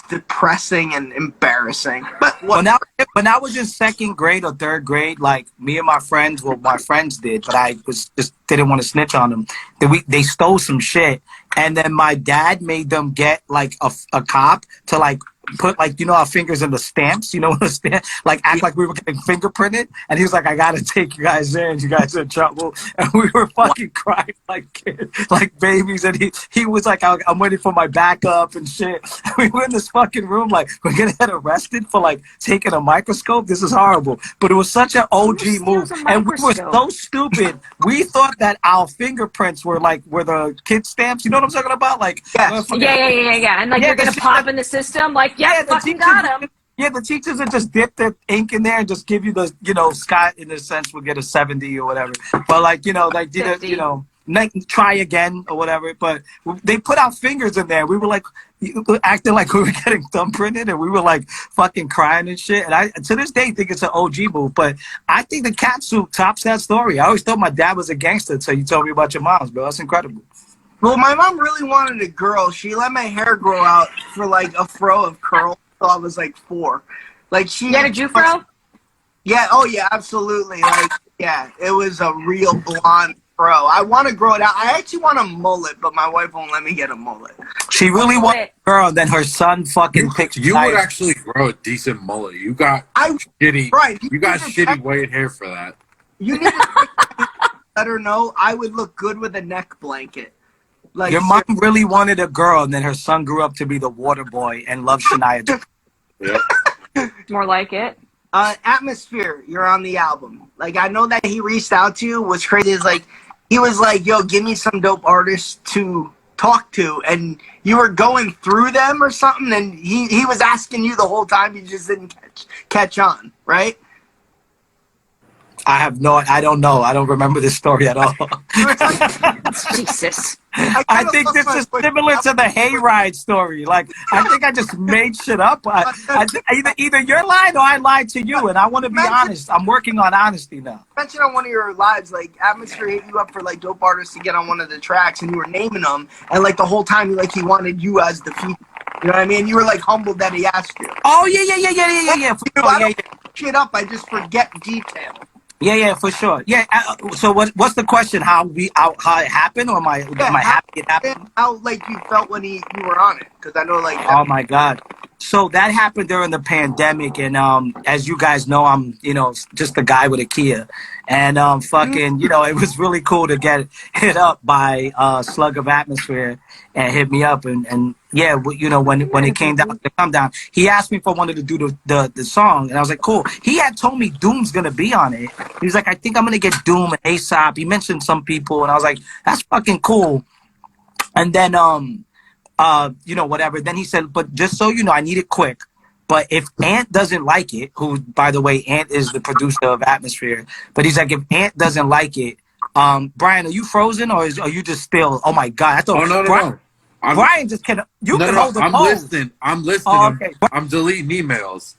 depressing and embarrassing. But
When I was in 2nd grade or 3rd grade, like me and my friends, well, my friends did, but I was just didn't want to snitch on them. They stole some shit, and then my dad made them get like a cop to like put like our fingers in the stamps, like act like we were getting fingerprinted, and he was like, I gotta take you guys in, you guys are in trouble. And we were fucking crying like kids, like babies, and he was like, I'm waiting for my backup and shit. And we were in this fucking room like, we're gonna get arrested for like taking a microscope. This is horrible. But it was such an OG move, and we were so stupid. We thought that our fingerprints were the kid stamps, you know what I'm talking about? Like
Yeah. And like you're gonna pop in the system, like fucking got him.
Yeah, the teachers would just dip their ink in there and just give you the, Scott in a sense would get a 70 or whatever. But like, try again or whatever. But they put our fingers in there. We were like acting like we were getting thumbprinted, and we were like fucking crying and shit. And I to this day think it's an OG move. But I think the cat suit tops that story. I always thought my dad was a gangster until you told me about your mom's, bro. That's incredible.
Well, my mom really wanted a girl. She let my hair grow out for like a fro of curls until I was like 4. Like she
You had a Jufro?
Yeah, oh yeah, absolutely. Like, yeah, it was a real blonde Bro, I want to grow it out. I actually want a mullet, but my wife won't let me get a mullet.
She really wants a girl, and then her son fucking picks.
You would actually grow a decent mullet. You got shitty.
Right.
You got shitty white hair for that.
You need to let her know I would look good with a neck blanket. Like
your mom really wanted a girl, and then her son grew up to be the water boy and loved Shania.
Yeah.
More like it.
Atmosphere, you're on the album. Like, I know that he reached out to you. What's crazy is, like, he was like, yo, give me some dope artists to talk to. And you were going through them or something, and he was asking you the whole time. You just didn't catch on, right?
I don't know. I don't remember this story at all.
Jesus.
I think this is similar to the hayride story. Like, I think I just made shit up. Either you're lying or I lied to you, and I want to be honest. I'm working on honesty now.
You mentioned on one of your lives, like, Atmosphere hit you up for, like, dope artists to get on one of the tracks, and you were naming them, and, like, the whole time, he wanted you as the feature. You know what I mean? You were, like, humbled that he asked you.
Oh, yeah.
I don't shit up. I just forget detail.
Yeah, for sure. Yeah. So what's the question? How it happened, or am I happy it happened?
How like you felt when you were on it? Because I know like.
Oh my God. So that happened during the pandemic, and as you guys know, I'm just a guy with a Kia, and fucking it was really cool to get hit up by Slug of Atmosphere and hit me up, and yeah, when it came down to come down, he asked me if I wanted to do the song, and I was like, cool. He had told me Doom's gonna be on it. He was like, I think I'm gonna get Doom and ASAP. He mentioned some people, and I was like, that's fucking cool. And then whatever. Then he said, but just so you know, I need it quick. But if Ant doesn't like it, who, by the way, Ant is the producer of Atmosphere, but he's like, if Ant doesn't like it, Brian, are you frozen or are you just still? Oh my God! I thought
No.
Brian just can. You can hold the pose.
I'm listening.
Oh, okay.
I'm deleting emails.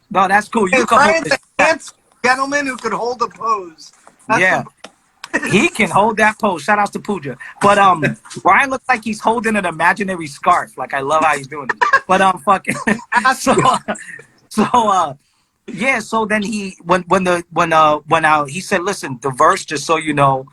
No, that's cool. You can hold
the handsome gentleman who could hold a pose.
Yeah. He can hold that pose. Shout out to Pooja. But Brian looks like he's holding an imaginary scarf. Like, I love how he's doing it. But fucking yeah. So then he he said, listen, the verse, just so you know,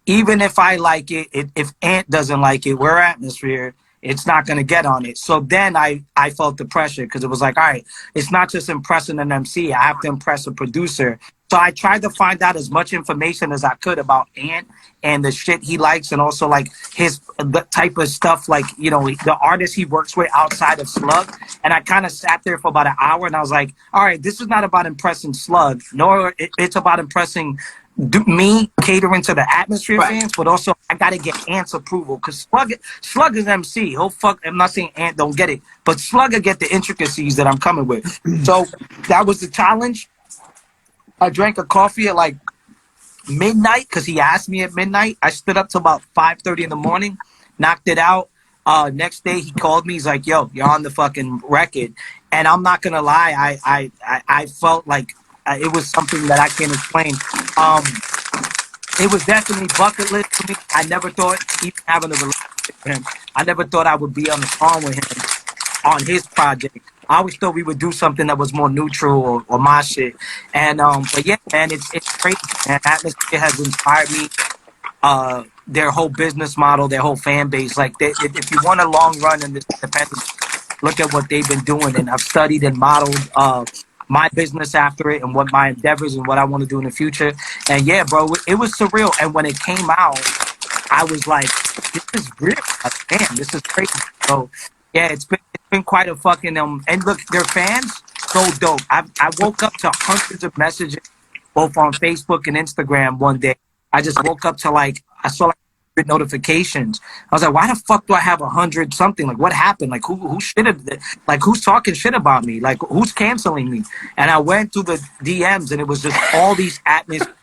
even if I like it, if Ant doesn't like it, we're Atmosphere. It's not going to get on it. So then I felt the pressure because it was like, all right, it's not just impressing an MC. I have to impress a producer. So I tried to find out as much information as I could about Ant and the shit he likes, and also like the type of stuff, like, the artists he works with outside of Slug. And I kind of sat there for about an hour, and I was like, all right, this is not about impressing Slug, nor it's about impressing me, catering to the Atmosphere fans, but also I gotta get Ant's approval, because Slug is MC. I'm not saying Ant don't get it, but Slug will get the intricacies that I'm coming with. So that was the challenge. I drank a coffee at like midnight because he asked me at midnight. I stood up till about 5:30 in the morning, knocked it out. Next day he called me. He's like, "Yo, you're on the fucking record." And I'm not gonna lie, I felt like it was something that I can't explain. It was definitely bucket list for me. I never thought, even having a relationship with him, I never thought I would be on the song with him on his project. I always thought we would do something that was more neutral or my shit. And but yeah, man, it's crazy. Man, Atmosphere has inspired me. Their whole business model, their whole fan base. Like, if you want a long run in this independent, look at what they've been doing. And I've studied and modeled my business after it, and what my endeavors and what I want to do in the future. And yeah, bro, it was surreal. And when it came out, I was like, this is real. Like, damn, this is crazy. So yeah, it's been quite a fucking and look, their fans, so dope. I woke up to hundreds of messages both on Facebook and Instagram one day. I just woke up to I saw notifications. I was like, why the fuck do I have 100 something? Like, what happened? Like, who shit? Like, who's talking shit about me? Like, who's canceling me? And I went through the DMs, and it was just all these Atmosphere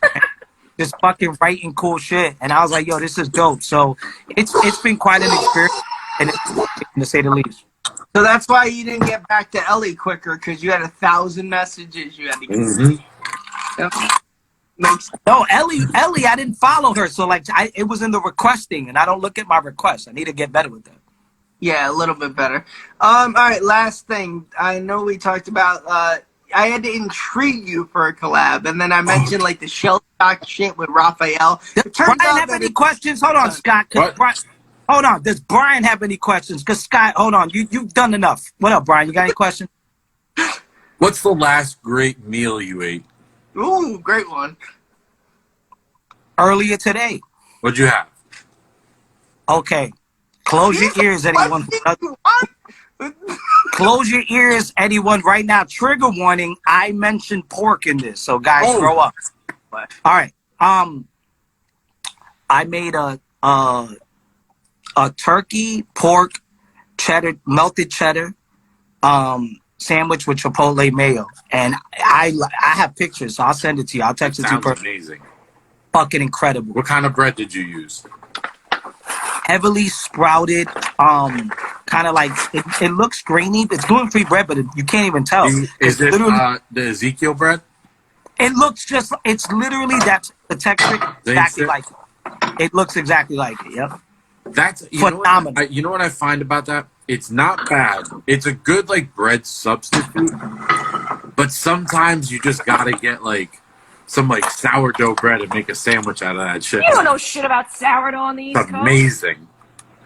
just fucking writing cool shit. And I was like, yo, this is dope. So it's been quite an experience, and it's to say the least.
So that's why you didn't get back to Ellie quicker, because you had 1,000 messages you had to get.
Mm-hmm.
Yep.
No, Ellie, I didn't follow her, so it was in the requesting, and I don't look at my requests. I need to get better with that.
Yeah, a little bit better. All right, last thing. I know we talked about I had to intrigue you for a collab, and then I mentioned like the shell shock shit with Raphael. It turns
Brian
out
have
that
any
it's
questions? Hold on, Scott. Hold on. Does Brian have any questions? Because Scott, hold on. You've done enough. What up, Brian? You got any questions?
What's the last great meal you ate?
ooh, great one.
Earlier today.
What'd you have?
Okay. Close your ears, anyone. Close your ears, anyone. Right now, trigger warning. I mentioned pork in this, so guys, grow up. All right. I made a turkey, pork, cheddar, melted cheddar, sandwich with chipotle mayo, and I have pictures, so I'll send it to you. I'll text it to you.
Sounds amazing.
Fucking incredible.
What kind of bread did you use?
Heavily sprouted, kind of like it looks grainy. It's gluten-free bread, but you can't even tell.
Is it the Ezekiel bread?
It looks just. It's literally that's the texture exactly like it. It looks exactly like it. Yep.
That's
phenomenal.
You know what I find about that? It's not bad. It's a good like bread substitute, but sometimes you just gotta get like some like sourdough bread and make a sandwich out of that shit.
You don't know shit about sourdough on the East
It's
Coast.
amazing.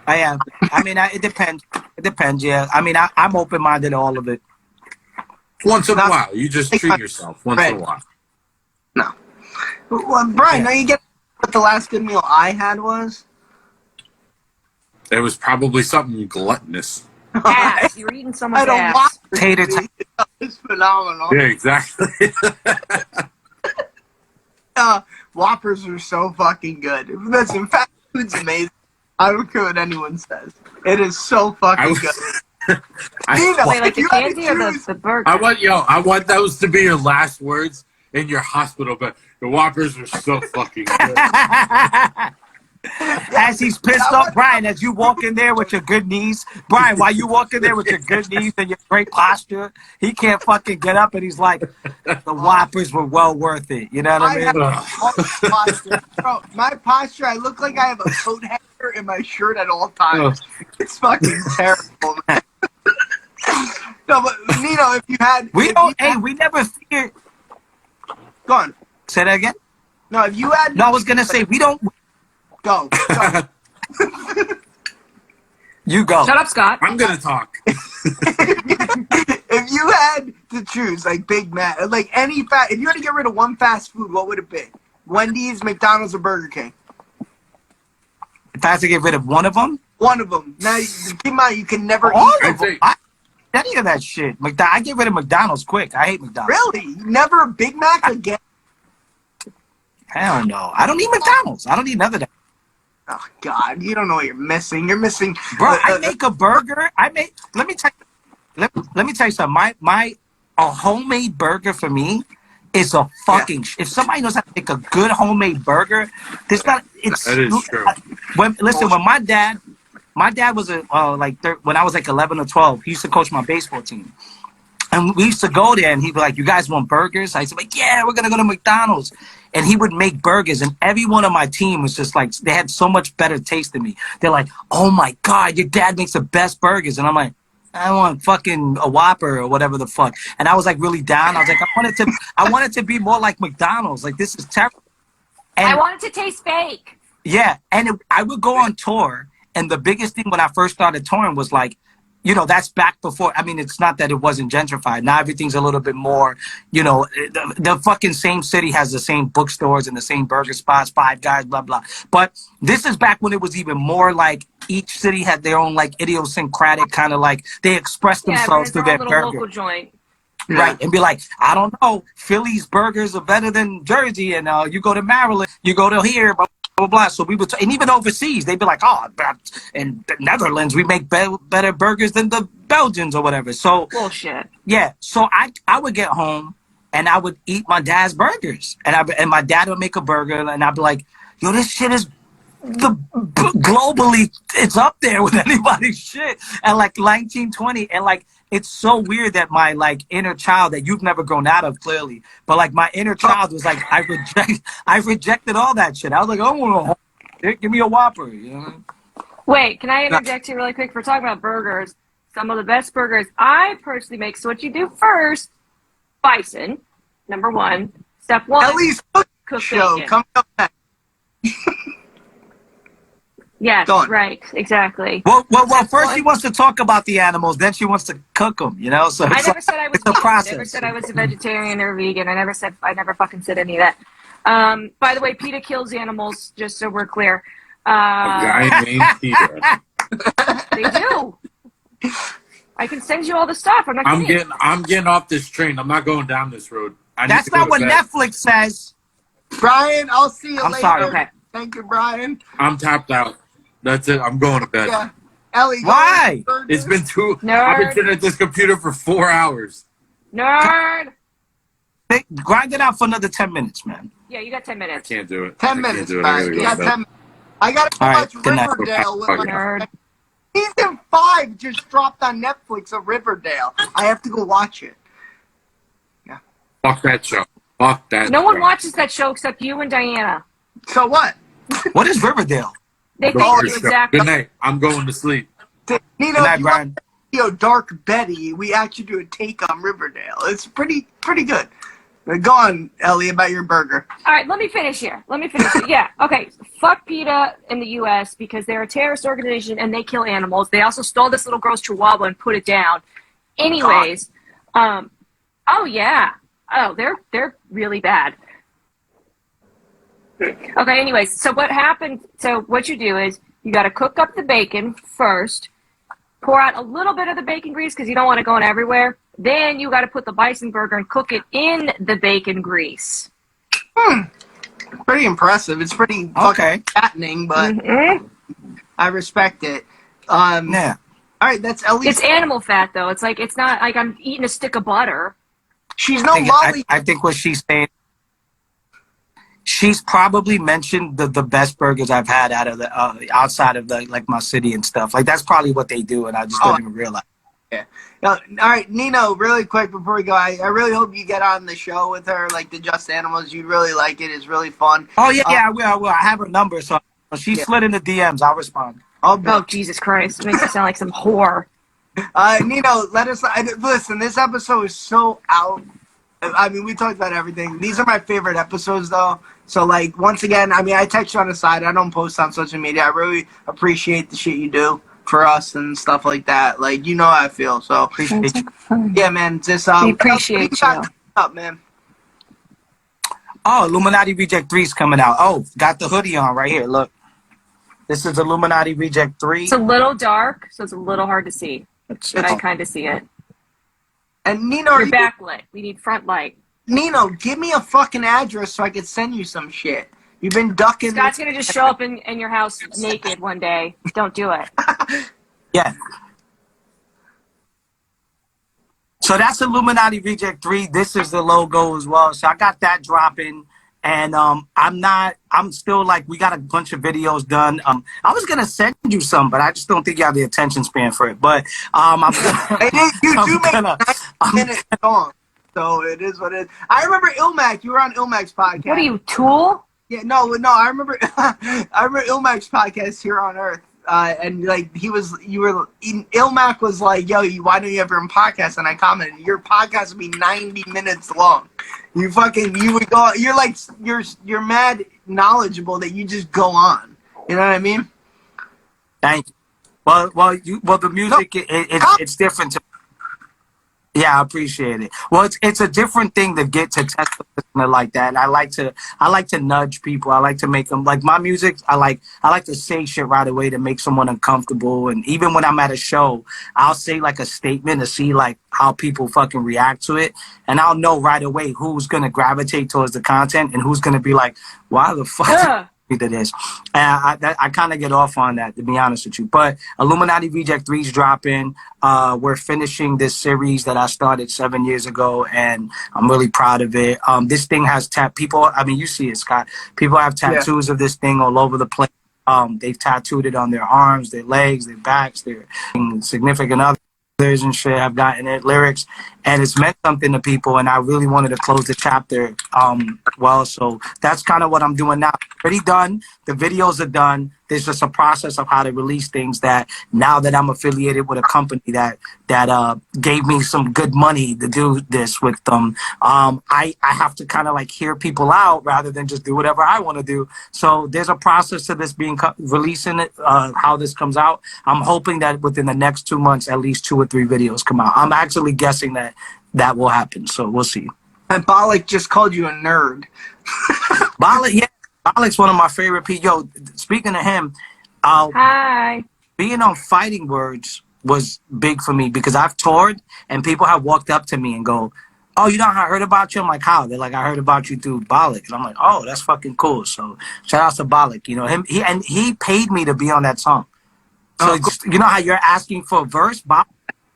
I am. I mean, it depends. It depends. Yeah. I mean, I'm open-minded to all of it.
Once in a while, you just treat yourself. Once in a while.
No. Well, Brian, now you get what the last good meal I had was.
It was probably something gluttonous.
Ass. You're eating someone's ass.
Whopper.
Tater
It's phenomenal.
Yeah, exactly.
Whoppers are so fucking good. Listen, fast food's amazing. I don't care what anyone says. It is so fucking good.
Wait, like the candy or the burger?
I want those to be your last words in your hospital bed. The Whoppers are so fucking good.
As he's pissed off, Brian, as you walk in there with your good knees, Brian, while you walk in there with your good knees and your great posture, he can't fucking get up and he's like, the Whoppers were well worth it. You know what I mean?
Posture. Bro, my posture, I look like I have a coat hanger in my shirt at all times. It's fucking terrible, man. No, but Nino, if you had...
we never fear...
Go on.
Say that again?
No, if you had...
No, I was going to say, we don't...
Go.
You go.
Shut up, Scott.
I'm gonna talk.
If you had to choose, like Big Mac, like any if you had to get rid of one fast food, what would it be? Wendy's, McDonald's, or Burger King?
If I had to get rid of one of them?
One of them. Now, keep in mind, you can never
All
eat
of them. Any of that shit. I get rid of McDonald's quick. I hate McDonald's.
Really? Never a Big Mac again?
Hell no. I don't eat McDonald's. I don't eat none of that.
Oh, God. You don't know what you're missing. You're missing...
Bro, I make a burger. Let me tell you something. A homemade burger for me is a fucking... If somebody knows how to make a good homemade burger, there's not...
That is true.
When my dad was when I was like 11 or 12, he used to coach my baseball team. And we used to go there, and he'd be like, "You guys want burgers?" I said, "Yeah, we're gonna go to McDonald's." And he would make burgers, and every one of my team was just like, they had so much better taste than me. They're like, "Oh my God, your dad makes the best burgers," and I'm like, "I want fucking a Whopper or whatever the fuck." And I was like really down. I was like, I wanted to be more like McDonald's. Like, this is terrible. And
I want it to taste fake.
Yeah, and I would go on tour, and the biggest thing when I first started touring was like, you know, that's back before. I mean, it's not that it wasn't gentrified. Now everything's a little bit more, you know, the fucking same city has the same bookstores and the same burger spots, Five Guys, blah, blah. But this is back when it was even more like each city had their own like idiosyncratic kind of like, they expressed themselves through their burger.
Local joint.
Right, and be like, I don't know, Philly's burgers are better than Jersey, and you go to Maryland, you go to here, blah, blah, blah. So we would, and even overseas, they'd be like, oh, in the Netherlands, we make better burgers than the Belgians or whatever. So
bullshit.
Yeah, so I would get home, and I would eat my dad's burgers, and my dad would make a burger, and I'd be like, yo, this shit is globally, it's up there with anybody's shit. And like 1920, and like, it's so weird that my like inner child that you've never grown out of clearly, but like my inner child was like, I rejected all that shit. I was like, oh, give me a Whopper, you know?
Wait, can I interject here really quick? For talking about burgers, some of the best burgers I personally make. So what you do first bison. Number one. Step one.
Ellie's
cook
show
bacon.
coming up next.
Yes,
Go on.
right, exactly.
Well,
Step
first
one.
she wants to talk about the animals, then she wants to cook them, you know? So
I
it's
never said I was
it's a
vegan. I
process.
never said I was a vegetarian or vegan. I never fucking said any of that. By the way, PETA kills animals, just so we're clear.
A guy named Peter.
They do. I can send you all the stuff. I'm not kidding.
I'm getting off this train. I'm not going down this road. I need
That's
to go
not
to
what
bed.
Netflix says.
Brian, I'll see you
I'm
later.
sorry.
Okay.
Thank you, Brian.
I'm tapped out. That's it. I'm going to bed.
Yeah. Ellie, go
Why?
ahead.
It's been I've been
Nerd.
sitting at this computer for 4 hours.
Nerd.
Grind it out for another 10 minutes, man.
Yeah, you got 10
I
minutes.
can't do it.
10
I can't
minutes,
do it. I
Brian.
gotta
You
go
got
to
10
bed.
minutes. I got to
All right,
watch
good night.
Riverdale with my
Nerd.
Season 5 just dropped on Netflix of Riverdale. I have to go watch it.
Fuck that show. Fuck that
No
show.
one watches that show except you and Diana.
So what?
What is Riverdale?
They
Go
think
for
you
it, show.
exactly.
Good night. I'm going to sleep.
Nino,
Good
if
night,
you
Brian.
watch the video Dark Betty, we actually do a take on Riverdale. It's pretty good. Go on, Ellie, about your burger.
All right, let me finish here. Yeah, okay. Fuck PETA in the U.S. because they're a terrorist organization and they kill animals. They also stole this little girl's chihuahua and put it down. Anyways, oh yeah, oh they're really bad. Okay, anyways, so what happened? So what you do is you got to cook up the bacon first, pour out a little bit of the bacon grease because you don't want it going everywhere. Then you got to put the bison burger and cook it in the bacon grease.
Pretty impressive. It's pretty
Okay.
fucking fattening, but
Mhm.
I respect it.
Yeah.
All right, that's Ellie.
It's animal fat though. It's not like I'm eating a stick of butter.
She's no lolly.
I think what she's saying, she's probably mentioned the best burgers I've had out of the outside of the like my city and stuff. Like that's probably what they do, and I just don't even realize.
Yeah. All right, Nino, really quick before we go, I really hope you get on the show with her, like the Just Animals. You'd really like it. It's really fun.
Oh yeah, I will. I have her number, so she slid in the DMs. I'll respond.
Oh Jesus Christ! It makes me sound like some whore.
Nino, let us listen. This episode is so out. I mean, we talked about everything. These are my favorite episodes, though. So, like, once again, I mean, I text you on the side. I don't post on social media. I really appreciate the shit you do for us and stuff like that. Like, you know how I feel. So,
Appreciate you.
yeah, man. Just
We appreciate
what got
you.
up, man.
Oh, Illuminati Reject 3 is coming out. Oh, got the hoodie on right here. Look, this is Illuminati Reject 3.
It's a little dark, so it's a little hard to see,
It's-
but I kind of see it.
And Nino,
You're backlit. We need front light.
Nino, give me a fucking address so I can send you some shit. You've been ducking.
Scott's gonna just show up in your house naked one day. Don't do it.
Yeah. So that's Illuminati Reject 3. This is the logo as well. So I got that dropping. And I'm still like, we got a bunch of videos done. I was going to send you some, but I just don't think you have the attention span for it. But
You do make a 9-minute song. So it is what it is. I remember Ilmac. You were on Ilmac's podcast.
What are you, Tool?
Yeah, no. I remember. I remember Ilmac's podcast here on Earth, and like Ilmac was like, "Yo, why don't you have your own podcast?" And I commented, "Your podcast would be 90 minutes long. You would go. You're like, you're mad knowledgeable that you just go on. You know what I mean?"
Thank you. Well, the music, it's different to. Yeah, I appreciate it. Well, it's a different thing to get to test a listener like that. And I like to nudge people. I like to make them like my music. I like to say shit right away to make someone uncomfortable. And even when I'm at a show, I'll say like a statement to see like how people fucking react to it, and I'll know right away who's gonna gravitate towards the content and who's gonna be like, why the fuck? To this. And I kind of get off on that, to be honest with you. But Illuminati Reject 3 is dropping. We're finishing this series that I started 7 years ago, and I'm really proud of it. This thing has people. I mean, you see it, Scott. People have tattoos of this thing all over the place. They've tattooed it on their arms, their legs, their backs, their significant others and shit have gotten it, lyrics, and it's meant something to people, and I really wanted to close the chapter so that's kind of what I'm doing now. Pretty done. The videos are done. there's just a process of how to release things that now that I'm affiliated with a company that gave me some good money to do this with them, I have to kind of like hear people out rather than just do whatever I want to do. So there's a process to this being releasing it, how this comes out. I'm hoping that within the next 2 months, at least 2 or 3 videos come out. I'm actually guessing that will happen. So we'll see.
And Bollock just called you a nerd.
Bollock, yeah. Bollock's one of my favorite people. Yo, speaking of him,
Hi.
being on Fighting Words was big for me because I've toured and people have walked up to me and go, "Oh, you know how I heard about you?" I'm like, "How?" They're like, "I heard about you through Bollock." And I'm like, "Oh, that's fucking cool." So shout out to Bollock. You know, he paid me to be on that song. So you know how you're asking for a verse?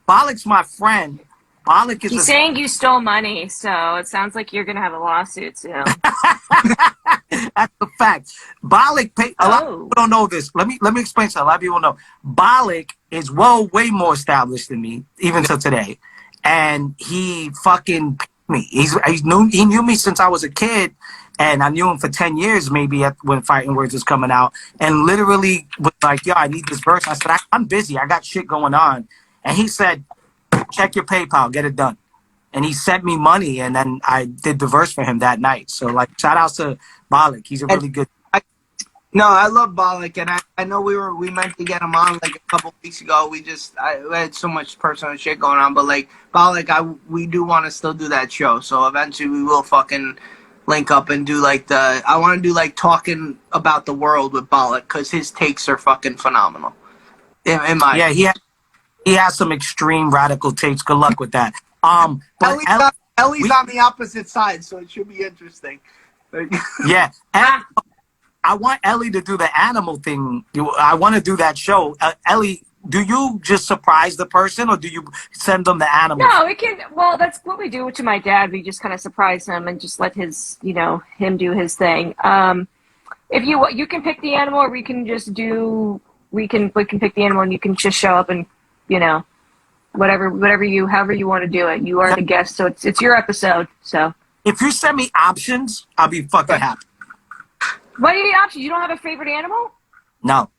Bollock's my friend. Bollock is
He's saying you stole money, so it sounds like you're gonna have a lawsuit soon.
That's the fact. Bollock paid. A lot of people don't know this. Let me explain something. A lot of people know. Bollock is way more established than me, even to today. And he fucking paid me. He knew me since I was a kid, and I knew him for 10 years maybe when Fighting Words was coming out. And literally was like, "Yo, I need this verse." I said, "I'm busy. I got shit going on." And he said, "Check your PayPal, get it done." And he sent me money, and then I did the verse for him that night. So, like, shout out to Bollock. He's a really good.
No, I love Bollock, and I know we meant to get him on like a couple weeks ago. We had so much personal shit going on, but like Bollock, we do want to still do that show. So eventually we will fucking link up and do like I want to do like talking about the world with Bollock because his takes are fucking phenomenal. In my
he has some extreme radical takes. Good luck with that. But
Ellie's on the opposite side, so it should be interesting.
Yeah. I want Ellie to do the animal thing. I want to do that show. Ellie, do you just surprise the person or do you send them the animal?
No, it can. Well, that's what we do to my dad. We just kind of surprise him and just let him do his thing. If you can pick the animal, or we can just do. We can pick the animal, and you can just show up and however you want to do it. You are the guest, so it's your episode. So
if you send me options, I'll be fucking happy.
What do you need options? You don't have a favorite animal?
No.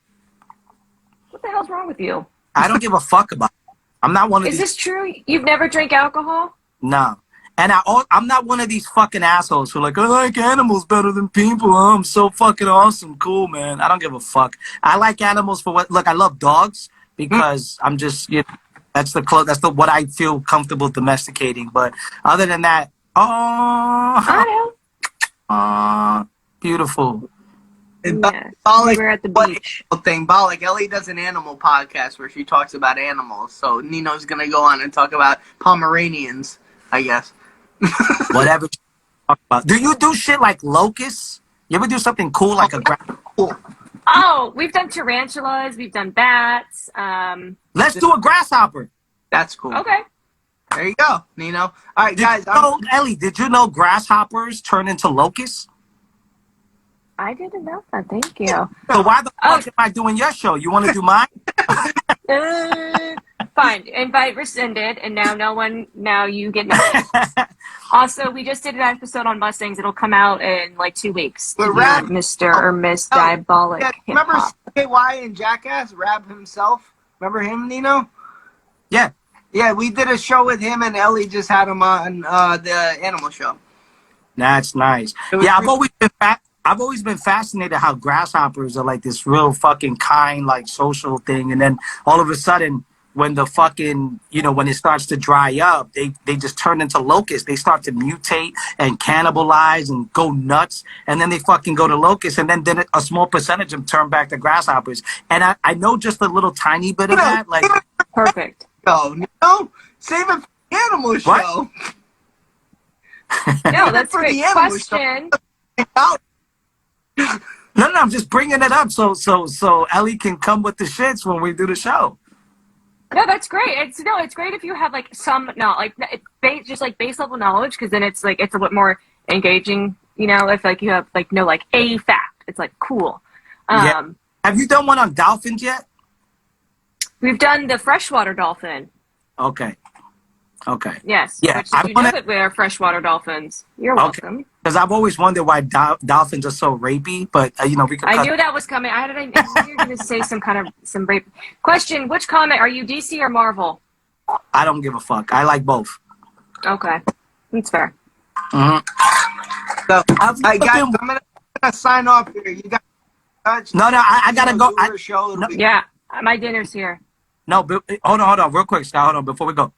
What the hell's wrong with you?
I don't give a fuck about it. I'm not one of these.
Is this true? You've never drank alcohol?
No. And I'm not one of these fucking assholes who are like, "I like animals better than people. Oh, I'm so fucking awesome. Cool, man." I don't give a fuck. I like animals for what. Look, I love dogs because I'm just, that's what I feel comfortable domesticating. But other than that,
I know.
Beautiful.
Yes.
Bollock,
We're at the beach.
Bollock, Ellie does an animal podcast where she talks about animals. So Nino's gonna go on and talk about Pomeranians, I guess.
Whatever. Do you do shit like locusts? You ever do something cool like
cool.
Oh, we've done tarantulas. We've done bats.
Let's do a grasshopper.
That's cool.
Okay.
There you go, Nino. All right, guys.
Ellie, did you know grasshoppers turn into locusts?
I didn't know that. Thank you.
So why the fuck am I doing your show? You want to do mine?
Fine. Invite rescinded, and now you get nothing. Also, we just did an episode on Mustangs. It'll come out in like 2 weeks. Mr. or Miss Diabolic.
Yeah, remember CKY and Jackass? Rab himself? Remember him, Nino?
Yeah.
Yeah, we did a show with him, and Ellie just had him on the animal show.
That's nice. Yeah, I've always been fascinated how grasshoppers are like this real fucking kind, like social thing. And then all of a sudden, when the fucking, when it starts to dry up, they just turn into locusts. They start to mutate and cannibalize and go nuts. And then they fucking go to locusts. And then a small percentage of them turn back to grasshoppers. And I know just a little tiny bit of that. Like,
perfect.
No, save it for the animal show.
No, that's great. Question.
No, I'm just bringing it up so Ellie can come with the shits when we do the show.
No, that's great. It's great if you have like some just like base level knowledge, because then it's a bit more engaging. If like you have like a fact, it's like cool.
Yeah. Have you done one on dolphins yet?
We've done the freshwater dolphin.
Okay.
Yes.
Yeah.
Which, did you know that we are freshwater dolphins? You're welcome.
Because I've always wondered why dolphins are so rapey, but you know, we could.
I knew that was coming. I knew you were going to say some rape. Question: which comic are you, DC or Marvel?
I don't give a fuck. I like both.
Okay, that's fair.
So, guys, I'm gonna sign off here. You guys.
No, I gotta go.
Yeah, my dinner's here.
No, but hold on, real quick, Scott. Hold on, before we go.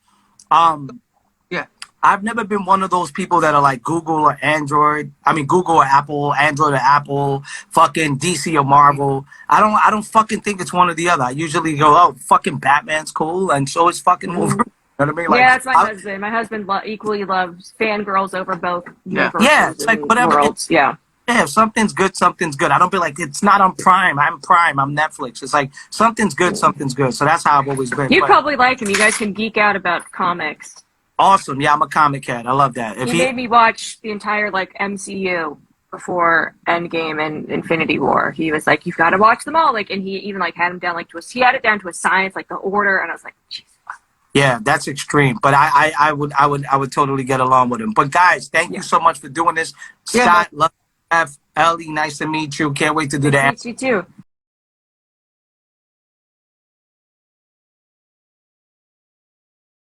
Yeah.
I've never been one of those people that are like Google or Android. I mean, Google or Apple, Android or Apple, fucking DC or Marvel. I don't fucking think it's one or the other. I usually go, oh, fucking Batman's cool, and so is fucking Wolverine. You know what I mean? Like,
yeah, that's my husband. My husband equally loves fangirls over both.
Yeah, it's like whatever.
Yeah,
if something's good, something's good. I don't be like, it's not on Prime. I'm Prime. I'm Netflix. It's like something's good, something's good. So that's how I've always been.
You probably like him. You guys can geek out about comics.
Awesome. Yeah, I'm a comic cat. I love that.
He made me watch the entire MCU before Endgame and Infinity War. He was like, "You've got to watch them all." And he even had him down he had it down to a science, the order. And I was like, Jesus.
Yeah, that's extreme. But I would totally get along with him. But guys, thank you so much for doing this. Scott, love you. Ellie, nice to meet you. Can't wait to do that.
You too.